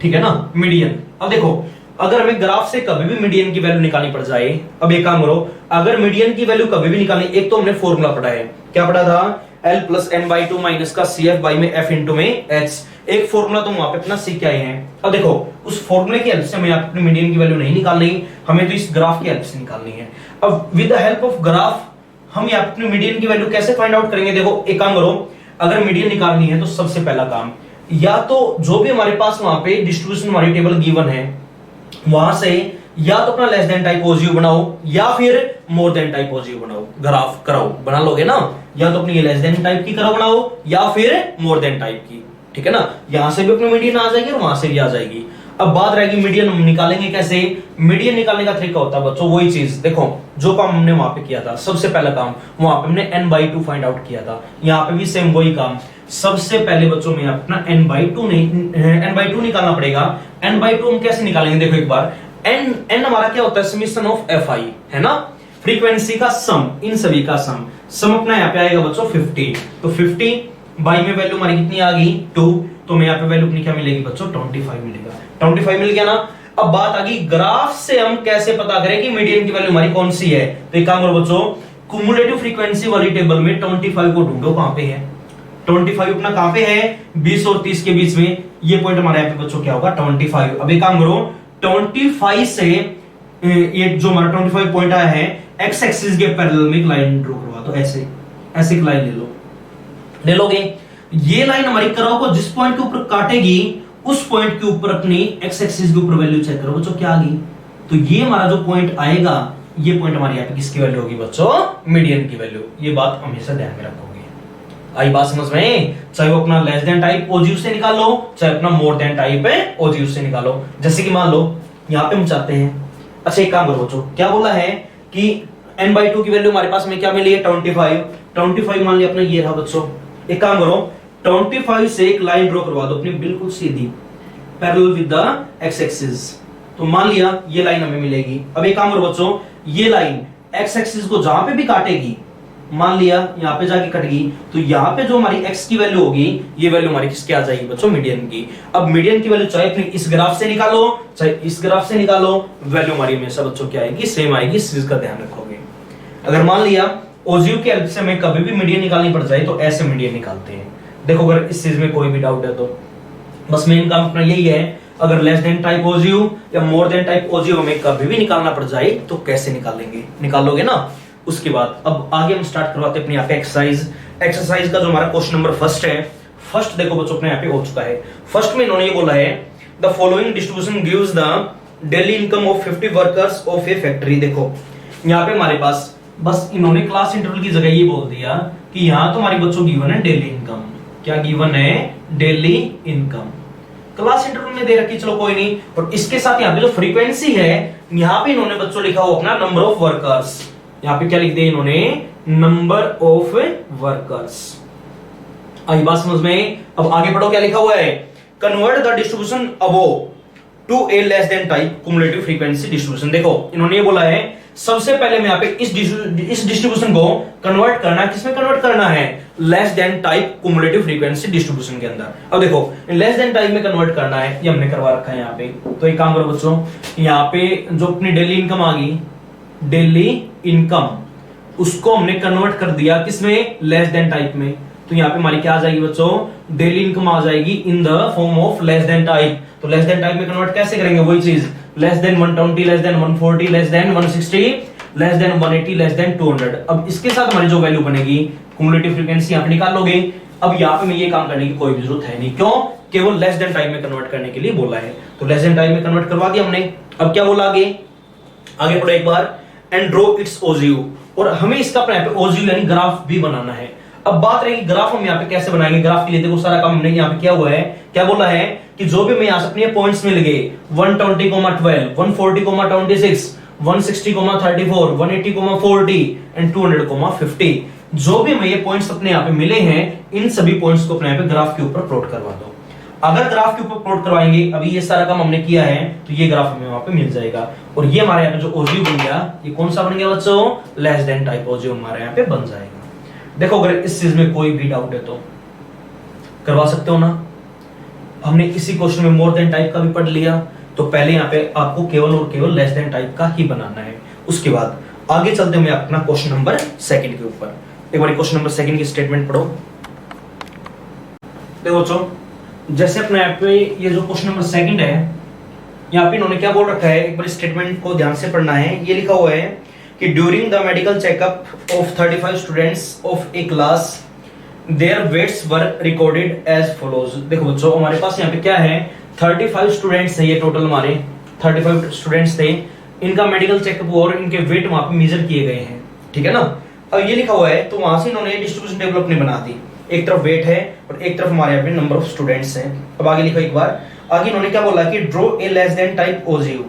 ठीक है ना मीडियन। अब देखो अगर हमें ग्राफ से कभी भी मीडियन की वैल्यू निकालनी पड़ जाए, अब एक काम करो अगर मीडियन की वैल्यू कभी भी निकालनी, एक तो हमने फॉर्मूला पढ़ा है, क्या पढ़ा था L + n/2 माइनस का CF बाई में F इंटू में H, एक फॉर्मूला तो वहां पे अपना सीख के आए हैं। अब देखो उस फॉर्मूले की हेल्प से हमें अपनी मीडियन की वैल्यू नहीं निकालनी, हमें तो इस ग्राफ की हेल्प से निकालनी है। अब with the help of graph हम यहाँ अपनी मीडियन की वैल्यू कैसे फाइंड आउट करेंगे। देखो एक काम करो, अगर मीडियन निकालनी है तो सबसे पहला काम, या तो जो भी हमारे पास वहां पे डिस्ट्रीब्यूशन हमारी टेबल गिवन है वहां से या तो अपना लेस देन टाइप ओजीव बनाओ या फिर मोर देन टाइप ओजीव बनाओ, ग्राफ कराओ, बना लोगे ना, या तो अपनी ये लेस देन टाइप की कराओ बनाओ या फिर मोर देन टाइप की, ठीक है ना। यहां से भी अपनी मीडियन आ जाएगी और वहां से भी आ जाएगी। अब बात रहेगी मीडियन हम निकालेंगे कैसे। मीडियन निकालने का तरीका होता है बच्चों वही चीज, देखो जो काम हमने वहां पे किया था, सबसे पहला काम वहां पे हमने n/2 फाइंड आउट किया था, यहाँ पे भी सेम वही काम। सबसे पहले बच्चों में अपना n/2 निकालना पड़ेगा। n/2 हम कैसे निकालेंगे, देखो एक बार n हमारा क्या होता है समीशन ऑफ fi है ना, फ्रीक्वेंसी का सम, इन सभी का सम अपना यहाँ पे आएगा बच्चों 50। तो 50 बाई में वैल्यू हमारी कितनी आ गई 2, तो हमें यहाँ पे वैल्यू अपनी क्या मिलेगी बच्चों 25 मिलेगा। 25 मिल गया ना। अब बात आ गई ग्राफ से हम कैसे पता करें कि मीडियन की वैल्यू हमारी कौन सी है। तो एक काम करो बच्चों, क्युमुलेटिव फ्रीक्वेंसी वाली टेबल में 25 को ढूंढो कहां पे है। 25 अपना कहां पे है 20 और 30 के बीच में, ये पॉइंट हमारे यहाँ पे बच्चों क्या होगा 25। अब एक काम करो 25 से ये जो हमारा 25 पॉइंट आया है एक्स एक्सिस के पैरेलल में एक लाइन ड्रॉ करवा दो, ऐसे ऐसे एक लाइन ले लोगे। ये लाइन हमारी कराओ को जिस पॉइंट के ऊपर काटेगी उस पॉइंट के ऊपर अपनी एक्स एक्सिस के ऊपर वैल्यू चेक करो बच्चों क्या आ गई। तो ये हमारा जो पॉइंट आएगा, ये पॉइंट हमारे यहाँ पे किसकी वैल्यू होगी बच्चों मीडियन की वैल्यू। ये बात हमेशा ध्यान में रखोगे। आई बात समझ में, चाहे वो अपना लेस देन टाइप ओजीव से निकालो चाहे अपना मोर देन टाइप है ओजीव से निकालो। जैसे कि मान लो यहाँ पे हम चाहते हैं, अच्छा एक काम करो बच्चों, क्या बोला है कि n/2 की वैल्यू हमारे पास में क्या मिली है 25 मान लिया अपना ये रहा बच्चों। एक काम करो 25 से एक लाइन ड्रॉ करवा दो अपनी बिल्कुल सीधी parallel with the x axis. तो मान लिया ये लाइन हमें मिलेगी। अब एक काम करो बच्चों, ये लाइन एक्स एक्सिस को जहां पे भी काटेगी, मान लिया यहाँ पे जाके कट गई, तो यहाँ पे जो हमारी x की वैल्यू होगी, ये वैल्यू हमारी किसकी आ जाएगी बच्चों, मीडियन की। अब मीडियन की वैल्यू चाहे अपने इस ग्राफ से निकालो चाहे इस ग्राफ से निकालो, वैल्यू हमारी हमेशा बच्चों क्या आएगी, सेम आएगी। इस चीज का ध्यान रखोगे। अगर मान लिया ओजीव की हेल्प से हमें कभी भी मीडियन निकालनी पड़ जाए तो ऐसे मीडियन निकालते हैं। देखो अगर इस चीज में कोई भी डाउट है तो बस मेन काम अपना यही है, अगर लेस देन टाइप ओजीव या मोर देन टाइप ओजीव हमें कभी भी निकालना पड़ जाए तो कैसे निकालेंगे, निकालोगे ना। उसके बाद अब आगे हम स्टार्ट करवाते हैं अपनी यहाँ पे एक्सरसाइज का जो हमारा क्वेश्चन नंबर फर्स्ट है। फर्स्ट देखो बच्चों अपने यहाँ पे हो चुका है। फर्स्ट में इन्होंने ये बोला है the following distribution gives the daily income of 50 workers of A factory. देखो यहाँ पे हमारे पास बस इन्होंने क्लास इंटरवल की जगह ये बोल दिया कि यहाँ तो हमारी बच्चों गिवन है डेली इनकम। क्या गिवन है, डेली इनकम। क्लास इंटरवल में दे रखी, चलो कोई नहीं। और इसके साथ यहाँ पे जो फ्रीक्वेंसी है, यहाँ पे इन्होंने बच्चों लिखा हो अपना नंबर ऑफ वर्कर्स। यहाँ पे क्या लिख दिया इन्होंने, नंबर ऑफ वर्कर्स। आई बात समझ में। अब आगे पढ़ो क्या लिखा हुआ है, convert the distribution above to a less than type cumulative frequency distribution. देखो इन्होंने ये बोला है सबसे पहले मैं यहाँ पे इस डिस्ट्रीब्यूशन को कन्वर्ट करना है, किसमें कन्वर्ट करना है, less than type cumulative frequency distribution के अंदर। अब देखो लेस देन टाइप में कन्वर्ट करना है, ये हमने करवा रखा है यहाँ पे। तो एक काम करो बच्चों, यहाँ पे जो अपनी डेली इनकम आ गई, डेली इनकम, उसको हमने कन्वर्ट कर दिया किसमें, लेस देन टाइप में। तो यहाँ पे हमारी क्या आ जाएगी बच्चों, डेली इनकम आ जाएगी in the form of less than type. तो लेस देन टाइप में कन्वर्ट कैसे करेंगे, वही चीज, less than 120, less than 140, less than 160, less than 180, less than 200। अब इसके साथ हमारी जो वैल्यू बनेगी क्युमुलेटिव फ्रीक्वेंसी यहाँ पे निकाल लोगे। अब यहाँ पे मैं ये काम करने की कोई भी जरूरत है नहीं, क्यों, केवल लेस देन टाइप में कन्वर्ट करने के लिए बोला है। तो लेस देन टाइप में कन्वर्ट करवा दिया हमने। अब क्या बोला आगे, आगे पढ़ो एक बार, एंड ड्रॉ इट्स ओजीव। और हमें इसका अपने यहाँ पे ओजीव यानी ग्राफ भी बनाना है। अब बात रही ग्राफ हम यहाँ पे कैसे बनाएंगे, ग्राफ के लिए देखो सारा काम हमने यहाँ पे किया हुआ है। क्या बोला है कि जो भी मैं यहाँ से अपने पॉइंट्स मिल गए 120,12, 140,26, 160,34, 180,40 एंड 200,50, जो भी हमें ये पॉइंट्स अपने यहाँ पे मिले हैं, इन सभी पॉइंट्स को अपने यहाँ पे ग्राफ के ऊपर प्लॉट करवा दो। अगर ग्राफ के ऊपर प्लॉट करवाएंगे, अभी ये सारा काम हमने किया है, तो ये ग्राफ हमें वहां पे मिल जाएगा। और ये हमारे यहाँ पे जो ओजीव बन गया, ये कौन सा बन गया बच्चों, लेस देन टाइप ओजीव हमारे यहाँ पे बन जाएगा। देखो अगर इस चीज में कोई भी डाउट है तो करवा सकते हो ना। हमने इसी क्वेश्चन में मोर देन टाइप का भी पढ़ लिया, तो पहले यहाँ पे आपको केवल और केवल लेस देन टाइप का ही बनाना है। उसके बाद आगे चलते हैं अपना क्वेश्चन नंबर सेकंड के ऊपर। एक बार क्वेश्चन नंबर सेकंड की स्टेटमेंट पढ़ो। देखो बच्चों, जैसे अपने यहाँ पे ये जो क्वेश्चन नंबर सेकंड है, यहाँ पे इन्होंने क्या बोल रखा है, एक बार स्टेटमेंट को ध्यान से पढ़ना है। ये लिखा हुआ है कि during the medical checkup of 35 students of a class their weights were recorded as follows. देखो बच्चों हमारे पास यहाँ पे क्या है, 35 स्टूडेंट्स है, ये टोटल हमारे 35 स्टूडेंट्स थे, इनका मेडिकल चेकअप और इनके वेट वहां पे मेजर किए गए हैं, ठीक है ना। अब ये लिखा हुआ है, तो वहां से इन्होंने डिस्ट्रीब्यूशन टेबल अपनी बना दी, एक तरफ वेट है और एक तरफ हमारे यहाँ पे नंबर ऑफ स्टूडेंट्स हैं। अब आगे लिखो एक बार, आगे इन्होंने क्या बोला कि draw a less than type ogive.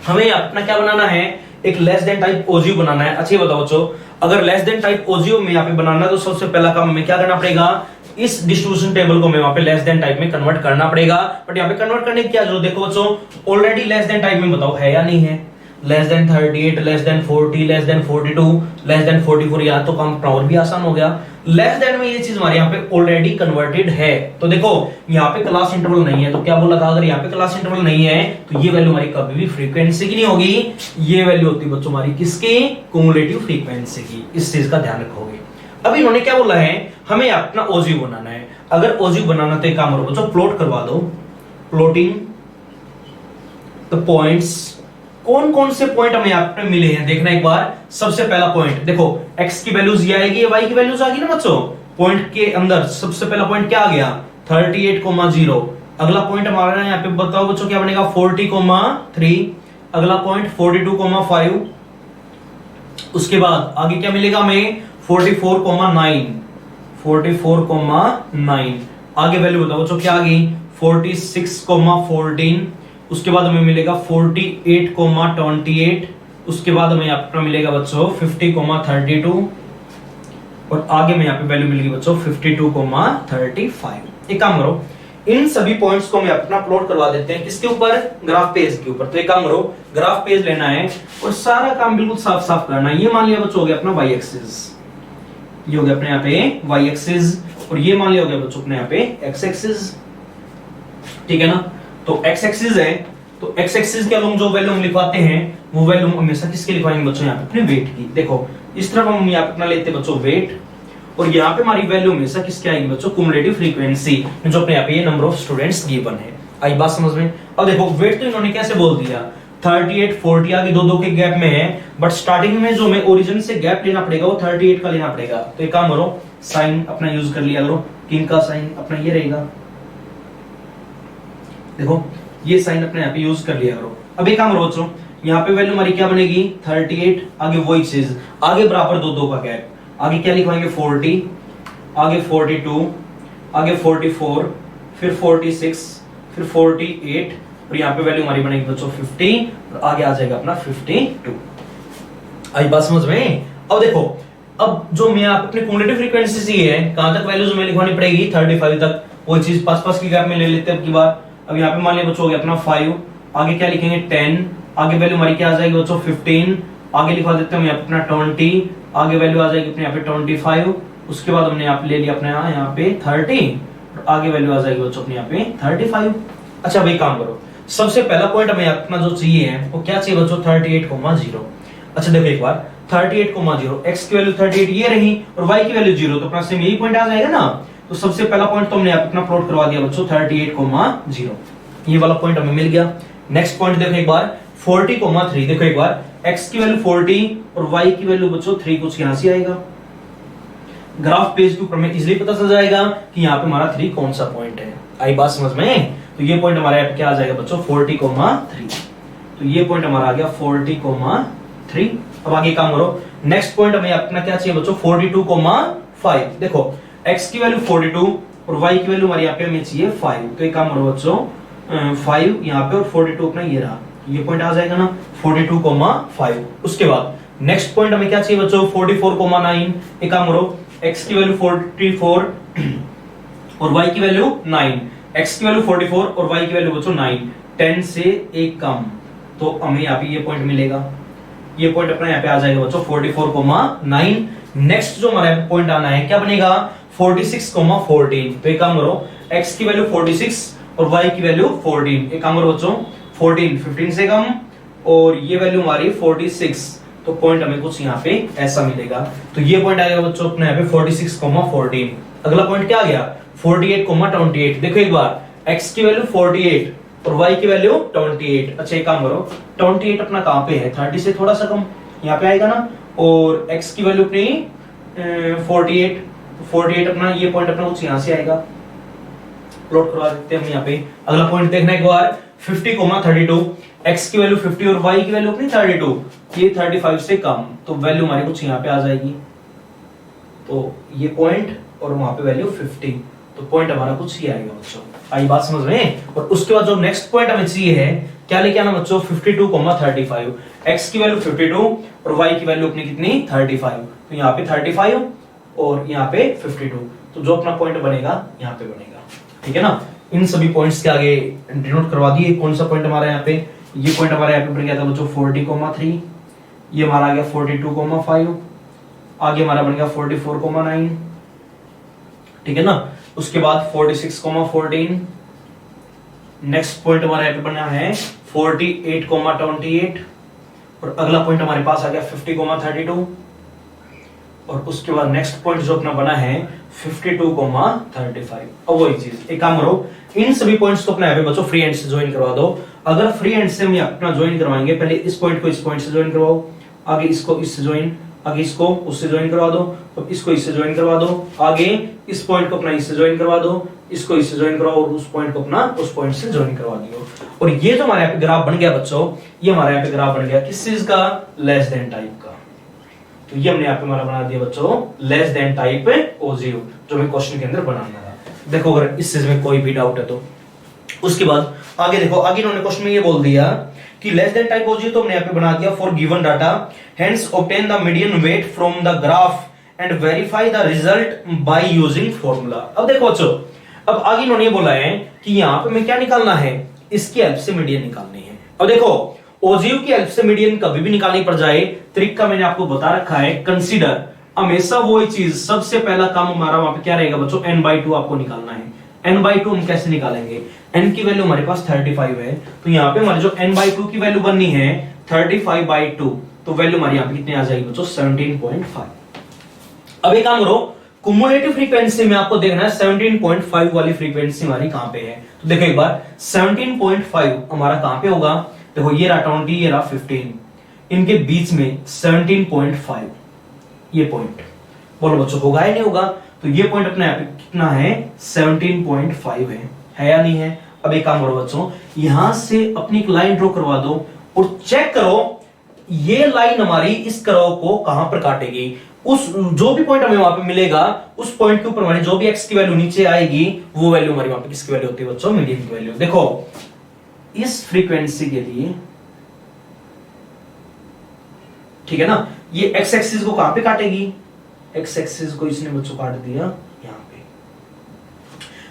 हमें अपना क्या बनाना है, एक लेस देन टाइप ओजीव बनाना है। अच्छा बताओ बच्चों, अगर लेस देन टाइप ओजीव में यहाँ पे बनाना है तो सबसे पहला काम हमें क्या करना पड़ेगा, इस डिस्ट्रीब्यूशन टेबल को हमें वहां पे लेस देन टाइप में कन्वर्ट करना पड़ेगा। बट यहाँ पे कन्वर्ट करने की क्या जरूरत, देखो बच्चों ऑलरेडी लेस देन टाइप में बताओ है या नहीं है, less than 38, less than 40, less than 42, less than 44, यहाँ तो काम और भी आसान हो गया। लेस देन में ये चीज हमारे यहाँ पे ऑलरेडी कन्वर्टेड है। तो देखो यहाँ पे क्लास इंटरवल नहीं है, तो क्या बोला था, अगर यहाँ पे क्लास इंटरवल नहीं है तो ये वैल्यू हमारी कभी भी फ्रीक्वेंसी की नहीं होगी, ये वैल्यू होती है बच्चों हमारी किसकी, क्युमुलेटिव फ्रीक्वेंसी की। इस चीज का ध्यान रखोगे। अब इन्होंने क्या बोला है, हमें अपना ओजीव बनाना है। अगर ओजीव बनाना तो एक काम करो बच्चों, प्लॉट करवा दो, प्लॉटिंग द पॉइंट्स। कौन कौन से पॉइंट हमें यहाँ पे मिले हैं देखना एक बार। सबसे पहला पॉइंट देखो, x की वैल्यूज ये आएगी, y की वैल्यूज आ गई ना बच्चों। पॉइंट के अंदर सबसे पहला पॉइंट क्या आ गया, 38,0। अगला पॉइंट हमारा यहाँ पे बताओ बच्चों क्या बनेगा, 40,3। अगला पॉइंट 42,5। उसके बाद आगे क्या मिलेगा हमें, 44,9। 44,9। आगे वैल्यू बताओ बच्चों क्या आ गई, 46,14। उसके बाद हमें मिलेगा 48,28। उसके बाद हमें यहाँ पर मिलेगा बच्चों 50,32 और आगे में यहाँ पे वैल्यू मिलेगी बच्चों 52,35। एक काम करो, इन सभी पॉइंट्स को हम अपना प्लॉट करवा देते हैं किसके ऊपर, ग्राफ पेज के ऊपर। तो एक काम करो, ग्राफ पेज लेना है और सारा काम बिल्कुल साफ साफ करना है। ये मान लिया बच्चों हो गया अपना वाई एक्सिस, ये हो गया अपने यहाँ पे वाई एक्सिस, और ये मान लिया हो गया बच्चों अपने यहाँ पे एक्स एक्सिस, ठीक है ना। तो एक्स एक्सिस है, तो एक्स एक्सिस के अलोंग जो वैल्यू हम लिखवाते हैं वो वैल्यू हमेशा किसके लिखवाएंगे बच्चों, यहाँ पे अपने वेट की। देखो इस तरफ हम यहाँ पे अपना लेते हैं बच्चों वेट, और यहाँ पे हमारी वैल्यू हमेशा किसकी आएगी बच्चों, क्युमुलेटिव फ्रीक्वेंसी, जो अपने यहाँ पे ये नंबर ऑफ स्टूडेंट्स गिवन है। आई बात समझ में। अब देखो वेट तो इन्होंने कैसे बोल दिया, 38 40 आगे दो दो के गैप में है, बट स्टार्टिंग में जो हमें ओरिजिन से गैप लेना पड़ेगा वो 38 का लेना पड़ेगा। तो एक काम करो, साइन अपना यूज कर लिया करो, किन का साइन अपना ये रहेगा, देखो ये साइन अपने यहाँ पे यूज कर लिया करो। अब एक काम करो बच्चों, यहाँ पे वैल्यू हमारी क्या बनेगी 38, आगे वही चीज, आगे बराबर दो दो का गैप, आगे क्या लिखवाएंगे 40, आगे 42, आगे 44, फिर 46, फिर 48, और यहाँ पे वैल्यू हमारी बनेगी बच्चों 50, और आगे आ जाएगा अपना 52। आई बात समझ में। अब देखो, अब जो मैं अपने क्युमुलेटिव फ्रीक्वेंसी सी है, कहां तक वैल्यूज हमें लिखवानी पड़ेगी 35 तक, वो चीज पास पास की गैप में ले लेते हैं अब की बार। अब यहाँ पे मान लिया बच्चों हो गया अपना 5, आगे क्या लिखेंगे 10, आगे वैल्यू हमारी क्या आ जाएगी बच्चों 15, आगे लिखवा देते हैं हम यहाँ पे अपना 20, आगे वैल्यू आ जाएगी अपने यहाँ पे 25, उसके बाद हमने यहाँ पे ले लिया अपने यहाँ पे 30, और आगे वैल्यू आ जाएगी बच्चों अपने यहाँ पे 35। अच्छा भाई काम करो, सबसे पहला पॉइंट हमें अपना जो चाहिए है वो क्या चाहिए बच्चों 38,0। अच्छा देखो एक बार 38,0, x की वैल्यू 38 ये रही और y की वैल्यू 0, तो अपना सेम यही पॉइंट आ जाएगा ना। तो सबसे पहला पॉइंट तो हमने अपना प्लॉट करवा दिया बच्चों 38,0, ये वाला पॉइंट हमें मिल गया। नेक्स्ट पॉइंट देखो एक बार 40,3, देखो एक बार x की वैल्यू 40 और y की वैल्यू बच्चों 3, कुछ यहां से आएगा। ग्राफ पेज के ऊपर में इजीली पता चल जाएगा कि यहाँ पे हमारा 3 कौन सा पॉइंट है। आई बात समझ में। तो ये पॉइंट हमारे यहाँ पे क्या आ जाएगा बच्चों 40,3, तो ये पॉइंट हमारा आ गया 40,3। अब आगे काम करो, नेक्स्ट पॉइंट हमें अपना क्या चाहिए बच्चों 42,5। देखो x की वैल्यू 42 और y की वैल्यू हमारे यहाँ पे हमें चाहिए 5, तो एक काम करो बच्चों 5 यहाँ पे और 42 अपना ये रहा, ये पॉइंट आ जाएगा ना 42,5। उसके बाद नेक्स्ट पॉइंट हमें क्या चाहिए बच्चों 44,9। एक काम करो, x की वैल्यू 44 और y की वैल्यू 9, x की वैल्यू 44 और y की वैल्यू बच्चों 9, 10 से एक कम, तो हमें यहाँ पे ये पॉइंट मिलेगा। ये पॉइंट अपना यहाँ पे आ जाएगा बच्चों 44,9। नेक्स्ट जो हमारा पॉइंट आना है क्या बनेगा 46,14। तो एक काम करो, x की वैल्यू 46 और y की वैल्यू 14, एक काम करो बच्चों 14 15 से कम और ये वैल्यू हमारी 46, तो पॉइंट हमें कुछ यहाँ पे ऐसा मिलेगा। तो ये पॉइंट आ गया बच्चों अपने यहाँ पे 46,14। अगला पॉइंट क्या आ गया 48,28। देखो एक बार x की वैल्यू 48 और y की वैल्यू 28। अच्छा एक काम करो 28 अपना कहाँ पे है 30 से थोड़ा सा कम यहाँ पे आएगा ना, और x की वैल्यू अपनी 48 अपना ये पॉइंट अपना कुछ यहाँ से आएगा, प्लॉट करवा देते हैं हम यहाँ पे। अगला पॉइंट देखना एक बार 50,32, x की वैल्यू 50 और y की वैल्यू अपनी 32, ये 35 से कम, तो वैल्यू हमारी कुछ यहाँ पे आ जाएगी, तो ये पॉइंट और वहां पे वैल्यू 50, तो पॉइंट हमारा कुछ ही आएगा बच्चों। आई बात समझ में। और उसके बाद जो नेक्स्ट पॉइंट हमें चाहिए है क्या लेके आना बच्चों 52,35, x की वैल्यू 52 और y की वैल्यू अपनी कितनी 35, तो यहाँ पे 35 और यहाँ पे 52, तो जो अपना पॉइंट बनेगा यहाँ पे बनेगा, ठीक है ना। इन सभी पॉइंट्स के आगे डिनोट करवा दिए कौन सा पॉइंट हमारा यहाँ पे, ये पॉइंट हमारे यहाँ पे बन गया था बच्चों 40,3, ये हमारा आ गया 42,5, आगे हमारा बन गया 44,9, ठीक है ना। उसके बाद 46,14, नेक्स्ट पॉइंट हमारे यहाँ पे बना है 48,28, और अगला पॉइंट हमारे पास आ गया 50,32, और उसके बाद नेक्स्ट पॉइंट जो अपना बना है 52,35। अब वही चीज एक काम करो, इन सभी पॉइंट्स को अपने यहाँ पे बच्चों फ्री हैंड से ज्वाइन करवा दो। अगर फ्री हैंड से हम अपना ज्वाइन करवाएंगे, पहले इस पॉइंट को इस पॉइंट से ज्वाइन करवाओ, आगे इसको इससे ज्वाइन, आगे इसको उससे ज्वाइन करवा दो, अब इसको इससे ज्वाइन करवा दो, आगे इस पॉइंट को अपना इससे ज्वाइन करवा दो, इसको इससे ज्वाइन करवाओ और उस पॉइंट को अपना उस पॉइंट से ज्वाइन करवा दियो। और ये जो हमारे यहाँ पे ग्राफ बन गया बच्चों, ये हमारे यहाँ पे ग्राफ बन गया किस चीज का लेस देन टाइप का, तो ये हमने यहाँ पे हमारा बना दिया बच्चों लेस देन टाइप ओजीव, जो हमें क्वेश्चन के अंदर बनाना था। देखो अगर इस चीज में कोई भी डाउट है तो उसके बाद आगे देखो, आगे इन्होंने क्वेश्चन में ये बोल दिया कि लेस देन टाइप ओजीव, तो हमने यहाँ पे बना दिया for given data hence obtain the median weight from the graph and verify the result by using formula. अब देखो बच्चों अब आगे इन्होंने ये बोला है कि यहाँ पे मैं क्या निकालना है, इसकी हेल्प से मीडियन निकालनी है। अब देखो ओजीयू की हेल्प से मीडियन कभी भी निकालनी पड़ जाए, तरीका मैंने आपको बता रखा है। कंसीडर हमेशा वही चीज, सबसे पहला काम हमारा वहां पे क्या रहेगा बच्चों, n/2 आपको निकालना है। n/2 हम कैसे निकालेंगे, n की वैल्यू हमारे पास 35 है, तो यहाँ पे हमारी जो n/2 की वैल्यू बननी है 35/2, तो वैल्यू हमारी यहाँ पे कितनी आ जाएगी बच्चों, 17.5। अब एक काम करो, कुमुलेटिव फ्रीक्वेंसी में आपको देखना है 17.5 वाली फ्रीक्वेंसी हमारी कहां पे है। तो देखो एक बार 17.5 हमारा कहां पे होगा, देखो ये रहा 20, ये रहा 15, इनके बीच में 17.5 ये पॉइंट, बोलो बच्चों होगा या नहीं होगा, तो ये पॉइंट अपने यहाँ पे कितना है 17.5 है या नहीं है। अब एक काम करो बच्चों, यहां से अपनी एक लाइन ड्रॉ करवा दो और चेक करो ये लाइन हमारी इस कर्व को कहां पर काटेगी। उस जो भी पॉइंट हमें वहां पे मिलेगा उस पॉइंट के ऊपर हमारी जो भी x की वैल्यू नीचे आएगी वो वैल्यू हमारी वहां पे किसकी वैल्यू होती है बच्चों, मीडियन की वैल्यू। देखो इस फ्रीक्वेंसी के लिए, ठीक है ना, ये x एक्सिस को कहां पे काटेगी, x एक्सिस को इसने बच्चों काट दिया यहां पे,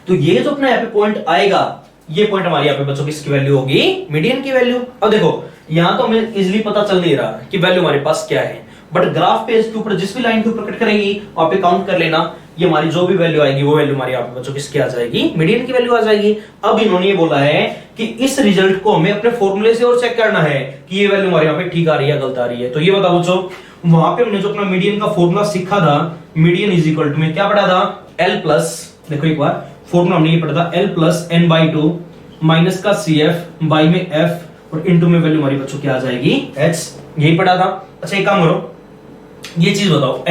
तो ये जो अपना यहाँ पे पॉइंट आएगा, ये पॉइंट हमारी यहाँ पे बच्चों किसकी वैल्यू होगी, मीडियन की वैल्यू। अब देखो यहां तो हमें इजीली पता चल नहीं रहा कि वैल्यू हमारे पास क्या है, बट ग्राफ पेज के ऊपर जिस भी लाइन के ऊपर कट करेगी वहां पे काउंट कर लेना, ये हमारी जो भी वैल्यू आएगी वो वैल्यू हमारी यहाँ पे बच्चों किसकी आ जाएगी, मीडियन की वैल्यू आ जाएगी। अब इन्होंने ये बोला है कि इस रिजल्ट को हमें अपने फॉर्मूले से और चेक करना है कि ये वैल्यू हमारे यहाँ पे ठीक आ रही है गलत आ रही है। तो ये बताओ बच्चों, वहां पे हमने जो अपना मीडियन का फॉर्मूला सीखा था, मीडियन इज इक्वल टू में क्या पढ़ा था, L प्लस, देखो एक बार फॉर्मूला हमने ये पढ़ा था L प्लस n/2 माइनस का CF बाई में F और इनटू में वैल्यू हमारी बच्चों क्या आ जाएगी H, यही पढ़ा था। अच्छा एक काम करो, ये चीज बताओ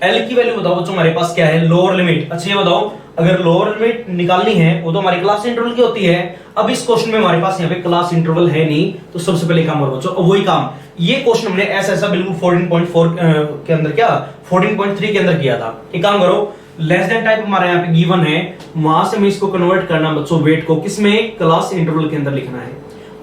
L की वैल्यू बताओ बच्चों हमारे पास क्या है, लोअर लिमिट। अच्छा ये बताओ, अगर लोअर लिमिट निकालनी है वो तो हमारी क्लास इंटरवल की होती है। अब इस क्वेश्चन में हमारे पास यहाँ पे क्लास इंटरवल है नहीं, तो सबसे पहले काम करो बच्चों, अब वही काम, ये क्वेश्चन हमने ऐसा बिल्कुल 14.4 के अंदर क्या 14.3 के अंदर किया था। एक काम करो, लेस देन टाइप हमारे यहाँ पे गिवन है, वहां से हमें इसको कन्वर्ट करना बच्चों वेट को किसमें, क्लास इंटरवल के अंदर लिखना है।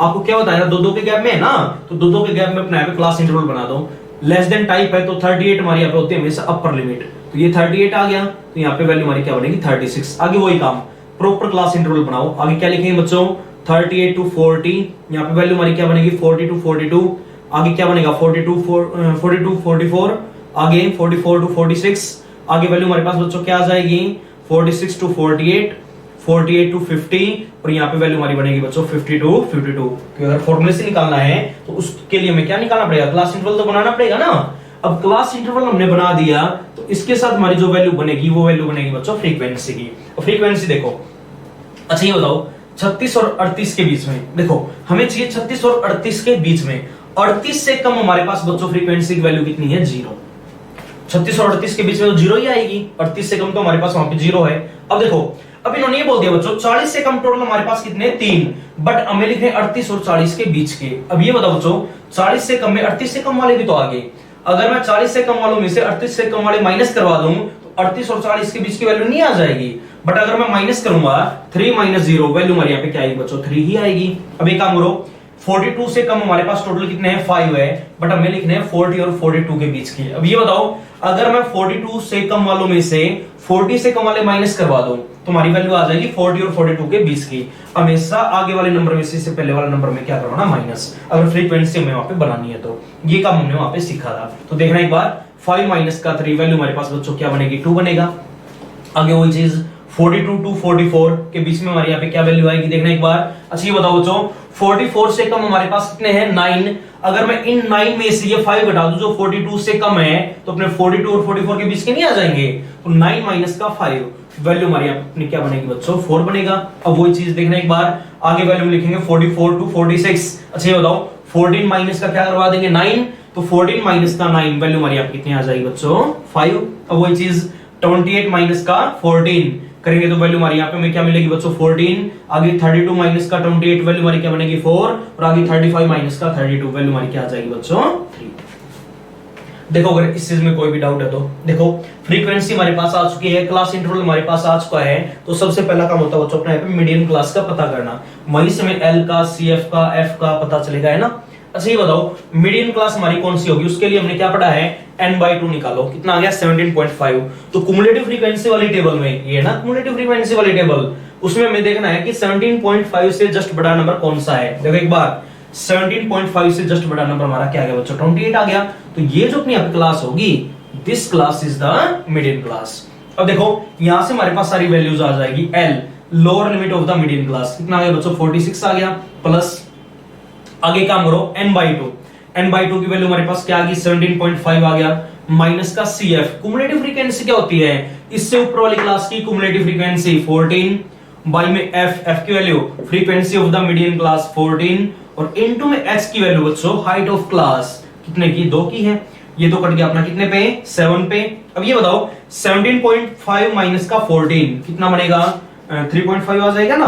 आपको क्या बताया, दो के गैप में है ना, तो दो के गैप में अपने यहाँ पे क्लास इंटरवल बना दो। लेस देन टाइप है तो 38 हमारी यहाँ पे होती है हमेशा अपर लिमिट, तो ये 38 आ गया, तो यहाँ पे वैल्यू हमारी क्या बनेगी 36। आगे वही काम, प्रॉपर क्लास इंटरवल बनाओ। आगे क्या लिखेंगे बच्चों, 38 to 40, यहाँ पे वैल्यू हमारी क्या बनेगी 40 to 42। आगे क्या बनेगा 42 to 44, आगे 44 to 46, आगे वैल्यू हमारे पास बच्चों क्या आ जाएगी 46 to 48, 48 to 50, और यहाँ पे वैल्यू हमारी बनेगी बच्चों 50 to 52। तो अगर फॉर्मूले से निकालना है तो उसके लिए हमें क्या निकालना पड़ेगा, क्लास इंटरवल तो बनाना पड़ेगा ना। अब क्लास इंटरवल हमने बना दिया तो इसके साथ हमारी जो वैल्यू बनेगी वो वैल्यू बनेगी बच्चों फ्रीक्वेंसी की। फ्रीक्वेंसी देखो, अच्छा ये बताओ 36 और 38 के बीच में, देखो हमें चाहिए 36 और 38 के बीच में, 38 से कम हमारे पास बच्चों फ्रीक्वेंसी की वैल्यू कितनी है 0। 36 और 38 के बीच में तो 0 ही आएगी, 38 से कम तो हमारे पास वहां पे 0 है। अब देखो, अब इन्होंने ये बोल दिया बच्चों 40 से कम टोटल हमारे पास कितने 3, बट हमें लिखे 38 और 40 के बीच के। अब ये बताओ बच्चों 40 से कम में 38 से कम वाले भी तो आगे, अगर मैं 40 से कम वालों में से 38 से कम वाले माइनस करवा दूं तो 38 और 40 के बीच की वैल्यू नहीं आ जाएगी, बट अगर मैं माइनस करूंगा 3 - 0 वैल्यू हमारे यहाँ पे क्या आएगी बच्चों 3 ही आएगी। अब एक काम करो, 42 से कम हमारे पास टोटल कितने हैं 5 है, बट हमें लिखने हैं 40 और 42 के बीच की। अब ये बताओ, अगर मैं 42 से कम वालों में से 40 से कम वाले माइनस करवा दूं तो हमारी वैल्यू आ जाएगी 40 और 42 के बीच की। हमेशा आगे वाले नंबर में से पहले वाले नंबर में क्या करवाना माइनस, अगर फ्रीक्वेंसी हमें वहां पे बनानी है तो ये काम हमने वहां पे सीखा था। तो देखना एक बार 5 माइनस का 3 वैल्यू हमारे पास बच्चों क्या बनेगी 2 बनेगा। आगे वही चीज 42 to 44 के बीच में हमारे यहाँ पे क्या वैल्यू आएगी देखना एक बार। अच्छा ये बताओ बच्चों 44 से कम हमारे पास कितने हैं 9, अगर मैं इन 9 में से ये 5 घटा दूं जो 42 से कम है तो अपने 42 और 44 के बीच के नहीं आ जाएंगे, तो 9 माइनस का 5 वैल्यू हमारी अपनी क्या बनेगी बच्चों 4 बनेगा। अब वही चीज देखना एक बार, आगे वैल्यू लिखेंगे 44 to 46। अच्छा ये बताओ 14 माइनस का क्या करवा देंगे 9, तो 14 माइनस का 9 वैल्यू हमारी आप कितनी आ जाएगी बच्चों 5। अब वही चीज 28 माइनस का 14 करेंगे तो वैल्यू हमारी यहाँ पे हमें क्या मिलेगी बच्चों 14। आगे 32 माइनस का 28 वैल्यू हमारी क्या बनेगी 4, और आगे 35 माइनस का 32 वैल्यू हमारी क्या आ जाएगी बच्चों 3। देखो अगर इस चीज में कोई भी डाउट है तो देखो फ्रीक्वेंसी हमारे पास आ चुकी है, क्लास इंटरवल हमारे पास आ चुका है, तो सबसे पहला काम होता है बच्चों अपने मीडियन क्लास का पता करना, वहीं से हमें एल का, सीएफ का, एफ का पता चलेगा है ना। अच्छा ये बताओ मीडियन क्लास हमारी कौन सी होगी, उसके लिए हमने क्या पढ़ा है, n/2 निकालो, कितना आ गया 17.5। तो कुमुलेटिव फ्रीक्वेंसी वाली टेबल में, ये ना कुमुलेटिव फ्रीक्वेंसी वाली टेबल, उसमें हमें देखना है कि 17.5 से जस्ट बड़ा नंबर कौन सा है। देखो एक बार 17.5 से जस्ट बड़ा नंबर हमारा क्या आ गया बच्चों, 28 आ गया। तो ये जो अपनी क्लास होगी, this class is the median class. अब देखो यहां से हमारे पास सारी वैल्यूज आ जाएगी। L lower limit of the median class कितना आ गया बच्चों, 46 आ गया, प्लस आगे काम करो n/2 की वैल्यू हमारे पास क्या आ गई, 17.5 आ गया, माइनस का CF कुमुलेटिव फ्रीक्वेंसी क्या होती है, इससे ऊपर वाली क्लास की कुमुलेटिव फ्रीक्वेंसी 14 बाई में f की value frequency of the median class 14 और इनटू में h की वैल्यू बच्चों हाइट ऑफ क्लास कितने की, 2 की है। ये तो कट गया अपना कितने पे, 7 पे। अब ये बताओ 17.5 माइनस का 14 कितना बनेगा, 3.5 आ जाएगा ना।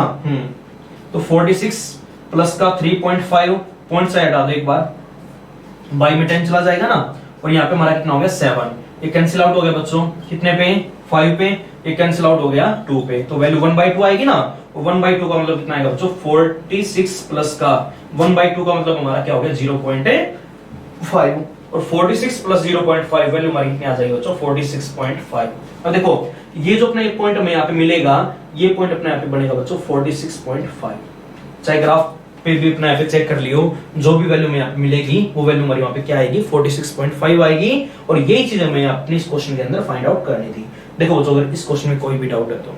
तो 46 प्लस का 3.5 पॉइंट से हटा दो एक बार, बाई में 10 चला जाएगा ना, और यहाँ पे हमारा कितना हो गया 7। ये कैंसिल आउट हो गया बच्चों, कितने पे, 5 पे, ये कैंसिल आउट हो गया 2 पे। तो वैल्यू 1/2 आएगी ना, 1/2 का मतलब कितना आएगा बच्चों, 46 प्लस का 1/2 का मतलब हमारा क्या हो गया 0.5, और 46 प्लस 0.5 वैल्यू हमारी कितनी आ जाएगी बच्चों, 46.5। अब देखो ये जो अपना एक पॉइंट हमें यहाँ पे मिलेगा, ये पॉइंट अपने यहाँ पे बनेगा बच्चों 46.5। चाहे ग्राफ पे भी अपना यहाँ पे चेक कर लियो, जो भी वैल्यू में यहाँ पे मिलेगी वो वैल्यू हमारी वहाँ पे क्या आएगी, 46.5 आएगी। और यही चीज हमें अपने इस क्वेश्चन के अंदर फाइंड आउट करनी थी। देखो बच्चों अगर इस क्वेश्चन में कोई भी डाउट है तो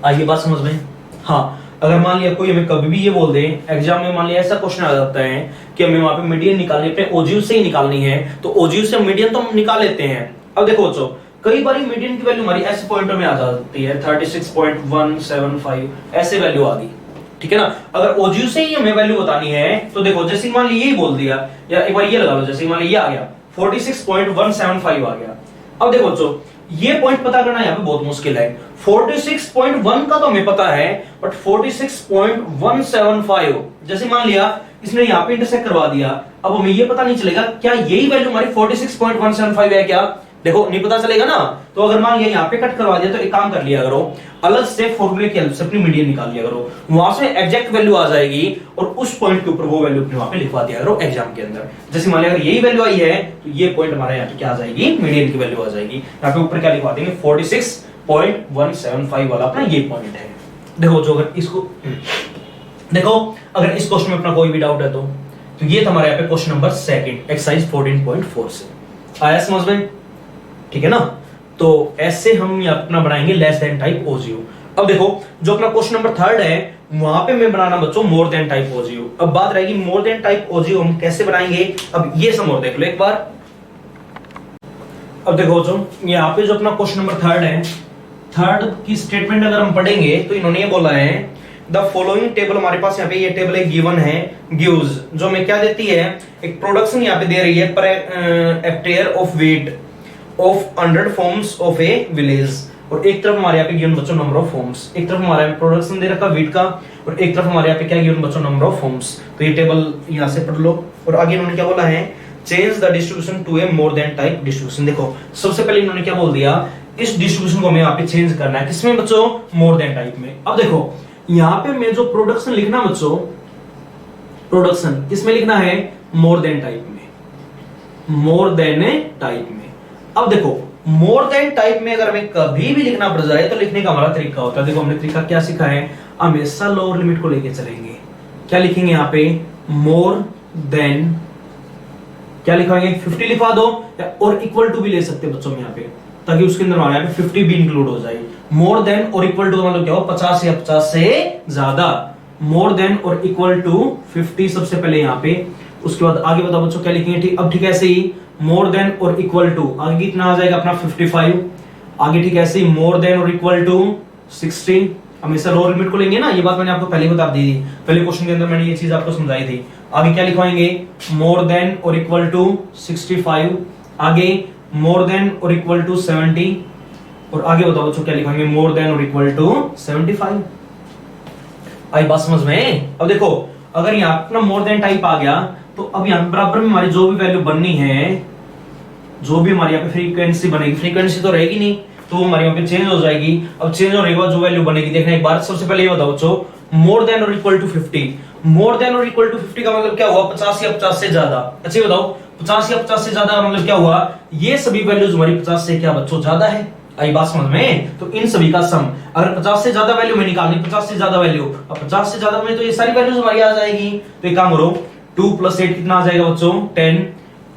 आइए बात समझ में। हाँ, अगर मान लिया कोई हमें कभी भी ये बोल दे एग्जाम में, मान लिया ऐसा क्वेश्चन आ जाता है कि हमें वहां पे मीडियन निकालनी, अपने ओजीयू से ही निकालनी है, तो ओजीयू से मीडियन तो हम निकाल लेते हैं। अब देखो बच्चों कई बार मीडियन की वैल्यू हमारी ऐसे पॉइंट में आ जाती है 36.175 ऐसे वैल्यू आ गई, ठीक है ना। अगर ओजीयू से ही हमें वैल्यू बतानी है तो देखो जैसे मान लीजिए यही बोल दिया, या एक बार ये लगा लो, जैसे मान लीजिए ये आ गया 46.175 आ गया। अब देखो बच्चों ये पॉइंट पता करना यहाँ पे बहुत मुश्किल है। 46.1 का तो हमें पता है, बट 46.175 जैसे मान लिया इसने यहाँ पे इंटरसेक्ट करवा दिया, अब हमें ये पता नहीं चलेगा क्या यही वैल्यू हमारी 46.175 है क्या, देखो नहीं पता चलेगा ना। तो अगर मान लिया यहाँ पे कट करवा दिया तो एक काम कर लिया करो, अलग से फॉर्मूले की हेल्प से अपनी मीडियन निकाल लिया करो, वहां से एग्जैक्ट वैल्यू आ जाएगी और उस पॉइंट के ऊपर वो वैल्यू अपने वहां पे लिखवा दिया करो एग्जाम के अंदर। जैसे मान लिया अगर यही वैल्यू आई है तो ये पॉइंट हमारा यहाँ पे क्या आ जाएगी, मीडियन की वैल्यू आ जाएगी। यहाँ पे ऊपर क्या लिखवा देंगे, 46.175 वाला अपना ये पॉइंट है। देखो जो अगर इसको देखो अगर इस क्वेश्चन में अपना कोई भी डाउट है तो ये था हमारे यहाँ पे क्वेश्चन नंबर 2 एक्सरसाइज 14.4 से आया समझ में, ठीक है ना। तो ऐसे हम अपना बनाएंगे लेस देन टाइप ओजीयू। अब देखो जो अपना क्वेश्चन नंबर 3 है वहां पे मैं बनाना बच्चों मोर देन टाइप ओजीयू। अब बात रहेगी मोर देन टाइप ओजीयू हम कैसे बनाएंगे। अब ये सम और देख लो एक बार। अब देखो जो यहाँ पे जो अपना क्वेश्चन नंबर 3 है, 3 की स्टेटमेंट अगर हम पढ़ेंगे तो इन्होंने ये बोला है द फॉलोइंग टेबल, हमारे पास यहाँ पे ये टेबल एक गिवन है, गिव्स जो हमें क्या देती है, एक प्रोडक्शन यहाँ पे दे रही है per hectare of weight of 100 forms of A village. और एक तरफ हमारे यहाँ पे गिवन बच्चों नंबर ऑफ फॉर्म्स, एक तरफ हमारे प्रोडक्शन दे रखा वेट का और एक तरफ हमारे यहाँ पे क्या गिवन बच्चों नंबर ऑफ फॉर्म्स। तो ये टेबल यहाँ से पढ़ लो। और आगे इन्होंने क्या बोला है, change the distribution to a more than type distribution. देखो सबसे पहले इन्होंने क्या बोल दिया, इस डिस्ट्रीब्यूशन को हमें यहाँ पे चेंज करना है, किसमें बच्चों, मोर देन टाइप में। अब देखो यहाँ पे मैं जो प्रोडक्शन लिखना बच्चों, प्रोडक्शन किसमें लिखना है, मोर देन टाइप में, मोर देन टाइप में। अब देखो मोर देन टाइप में अगर हमें कभी भी लिखना पड़ जाए तो लिखने का हमारा तरीका होता है। देखो हमने तरीका क्या सीखा है, हमेशा लोअर लिमिट को लेके चलेंगे। क्या लिखेंगे यहाँ पे, मोर देन, क्या लिखवाएंगे 50 लिखवा दो, और इक्वल टू भी ले सकते हैं बच्चों में यहाँ पे, ताकि उसके अंदर हमारे यहाँ पे 50 भी इंक्लूड हो जाए। मोर देन और इक्वल टू मतलब क्या हो, 50 या 50 से ज्यादा। मोर देन और इक्वल टू 50 सबसे पहले यहाँ पे, उसके बाद आगे बताओ बच्चों क्या लिखेंगे। ठीक, अब ठीक है ऐसे ही मोर देन और इक्वल टू आगे कितना आ जाएगा अपना 55, आगे ठीक है ऐसे ही मोर देन और इक्वल टू 60। हमेशा लोअर लिमिट को लेंगे ना, ये बात मैंने आपको पहले बता दी थी, पहले क्वेश्चन के अंदर मैंने ये चीज आपको समझाई थी। आगे क्या लिखवाएंगे, मोर देन और इक्वल टू 65, आगे मोर देन और इक्वल टू 70, और आगे बताओ बच्चों क्या लिखेंगे, मोर देन और इक्वल टू 75। आई बात समझ में। अब देखो अगर यहाँ अपना मोर देन टाइप आ गया तो अब यहाँ बराबर में हमारी जो भी वैल्यू बननी है, जो भी हमारी यहाँ पे फ्रीक्वेंसी बनेगी, फ्रीक्वेंसी तो रहेगी नहीं तो हमारे यहाँ पे चेंज हो जाएगी। अब चेंज होने के बाद जो वैल्यू बनेगी देखना एक बार। सबसे पहले ये बताओ बच्चों, मोर देन और इक्वल टू 50, मोर देन और इक्वल टू 50 का मतलब क्या हुआ, 50 या 50 से ज्यादा। अच्छा बताओ 50 या 50 से ज्यादा मतलब क्या हुआ, ये सभी वैल्यूज हमारी 50 से क्या बच्चों ज्यादा है। आई बात समझ में। तो इन सभी का सम अगर 50 से ज्यादा वैल्यू में निकालनी, 50 से ज्यादा वैल्यू, अब 50 से ज्यादा में तो ये सारी वैल्यूज हमारी आ जाएगी। तो एक काम करो 2 + 8 कितना आ जाएगा बच्चों 10,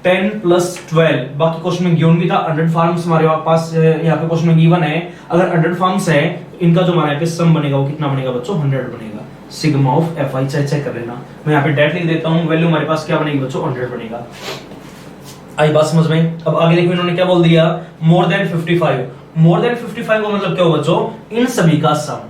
10 + 12। बाकी क्वेश्चन में गिवन भी था 100 फॉर्म्स हमारे पास, यहाँ पे क्वेश्चन में गिवन है अगर 100 फॉर्म्स है इनका जो हमारे यहाँ पे सम बनेगा वो कितना बनेगा बच्चों 100 बनेगा। Sigma of F I check कर लेना, मैं यहाँ पे डायरेक्ट लिख देता हूँ, वैल्यू हमारे पास क्या बनेगी बच्चों 100 बनेगा। आई बात समझ में। अब आगे देखो इन्होंने क्या बोल दिया, मोर देन 55। मोर देन 55 का मतलब क्या हो बच्चों, इन सभी का सम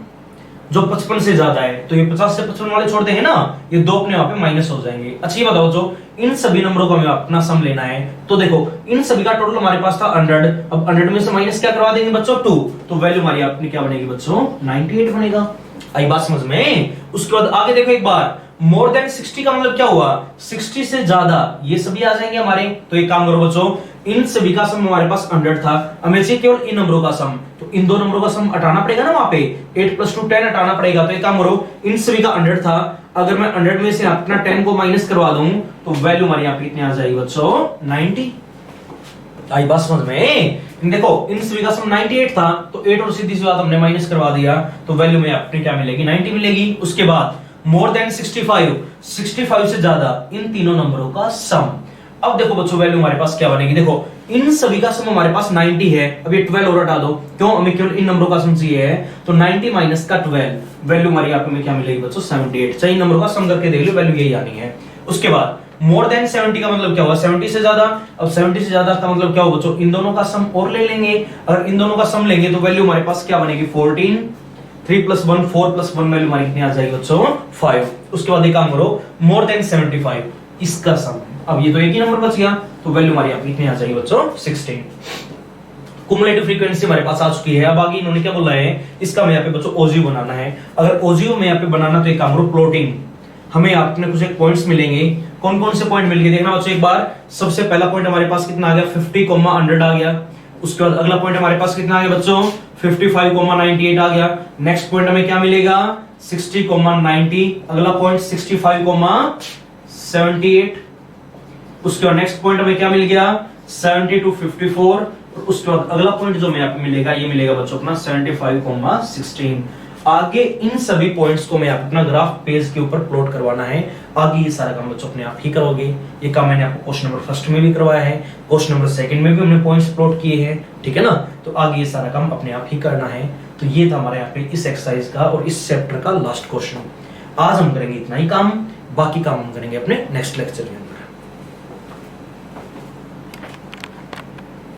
जो 55 से ज्यादा है, तो ये 50 से 55 वाले छोड़ देंगे ना, ये दो अपने वहां पे माइनस हो जाएंगे। अच्छा ये बताओ जो इन सभी नंबरों को हमें अपना सम लेना है, तो देखो इन सभी का टोटल हमारे पास था 100, अब 100 में से माइनस क्या करवा देंगे बच्चों 2, तो वैल्यू हमारी अपनी क्या बनेगी बच्चों 98 बनेगा। आई बात समझ में। उसके बाद आगे देखो एक बार, मोर देन 60 का मतलब क्या हुआ, 60 से ज्यादा, ये सभी आ जाएंगे हमारे। तो एक काम करो बच्चों, इन सभी का सम हमारे पास 100 था, हमें चाहिए केवल इन नंबरों का सम, तो इन दो नंबरों का सम हटाना पड़ेगा ना, वहां पे 8 + 2 10 हटाना पड़ेगा। तो एक काम करो, इन सभी का 100 था, अगर मैं 100 में से अपना 10 को माइनस करवा दूं तो वैल्यू हमारी यहाँ पे कितनी आ जाएगी बच्चों 90। आई बात समझ में। देखो इन सभी का सम 98 था, तो 8 और सीधी सी बात हमने माइनस करवा दिया, तो वैल्यू में अपनी क्या मिलेगी 90 मिलेगी। उसके बाद मोर देन 65, 65 से ज्यादा इन तीनों नंबरों का सम। अब देखो बच्चों वैल्यू हमारे पास क्या बनेगी, देखो इन सभी का सम हमारे पास 90 है, अब ये 12 और हटा दो, क्यों हमें केवल इन नंबरों का सम चाहिए है, तो 90 माइनस का 12, वैल्यू हमारी यहाँ पे क्या मिलेगी बच्चों 78। चाहिए नंबरों का सम करके देख लो, वैल्यू यही आनी है। उसके बाद मोर देन 70 का मतलब क्या हुआ 70 से ज्यादा, अब 70 से ज्यादा का मतलब क्या हुआ बच्चों, इन दोनों का सम और ले लेंगे, अगर इन दोनों का सम लेंगे तो वैल्यू हमारे पास क्या बनेगी 14, 3 + 1 4 + 1 वैल्यू हमारी कितनी आ जाएगी बच्चों 5। उसके बाद एक काम करो, मोर देन 75 इसका सम, अब ये तो एक ही नंबर बच गया, तो वैल्यू हमारी यहाँ कितनी आ जाएगी बच्चों 16। कुमुलेटिव फ्रीक्वेंसी हमारे पास आ चुकी है। अब आगे इन्होंने क्या बोला है, इसका हमें यहाँ पे बच्चों ओजीओ बनाना है। अगर ओजीओ में यहाँ पे बनाना तो एक काम करो प्लॉटिंग, हमें अपने कुछ एक पॉइंट्स मिलेंगे, कौन कौन से पॉइंट मिल गए देखना बच्चों एक बार। सबसे पहला पॉइंट हमारे पास कितना आ गया 50, 100 आ गया। उसके बाद अगला पॉइंट हमारे पास कितना आ गया बच्चों 55, 98 आ गया। नेक्स्ट पॉइंट हमें क्या मिलेगा 60, 90। अगला पॉइंट 65, 78। उसके बाद नेक्स्ट पॉइंट हमें क्या मिल गया 70 to 54। उसके बाद अगला पॉइंट जो हमें यहाँ पे मिलेगा, ये मिलेगा बच्चों अपना 75, 16। आगे इन सभी पॉइंट्स को मैं अपना ग्राफ पेज के ऊपर प्लॉट करवाना है। आगे ये सारा काम बच्चों अपने आप ही करोगे। ये काम मैंने आपको क्वेश्चन नंबर 1 में भी करवाया है, क्वेश्चन नंबर 2 में भी हमने पॉइंट्स प्लॉट किए हैं, ठीक है ना। तो आगे ये सारा काम अपने आप ही करना है। तो ये था हमारे यहाँ पे इस एक्सरसाइज का और इस चैप्टर का लास्ट क्वेश्चन। आज हम करेंगे इतना ही काम, बाकी काम हम करेंगे अपने नेक्स्ट लेक्चर में।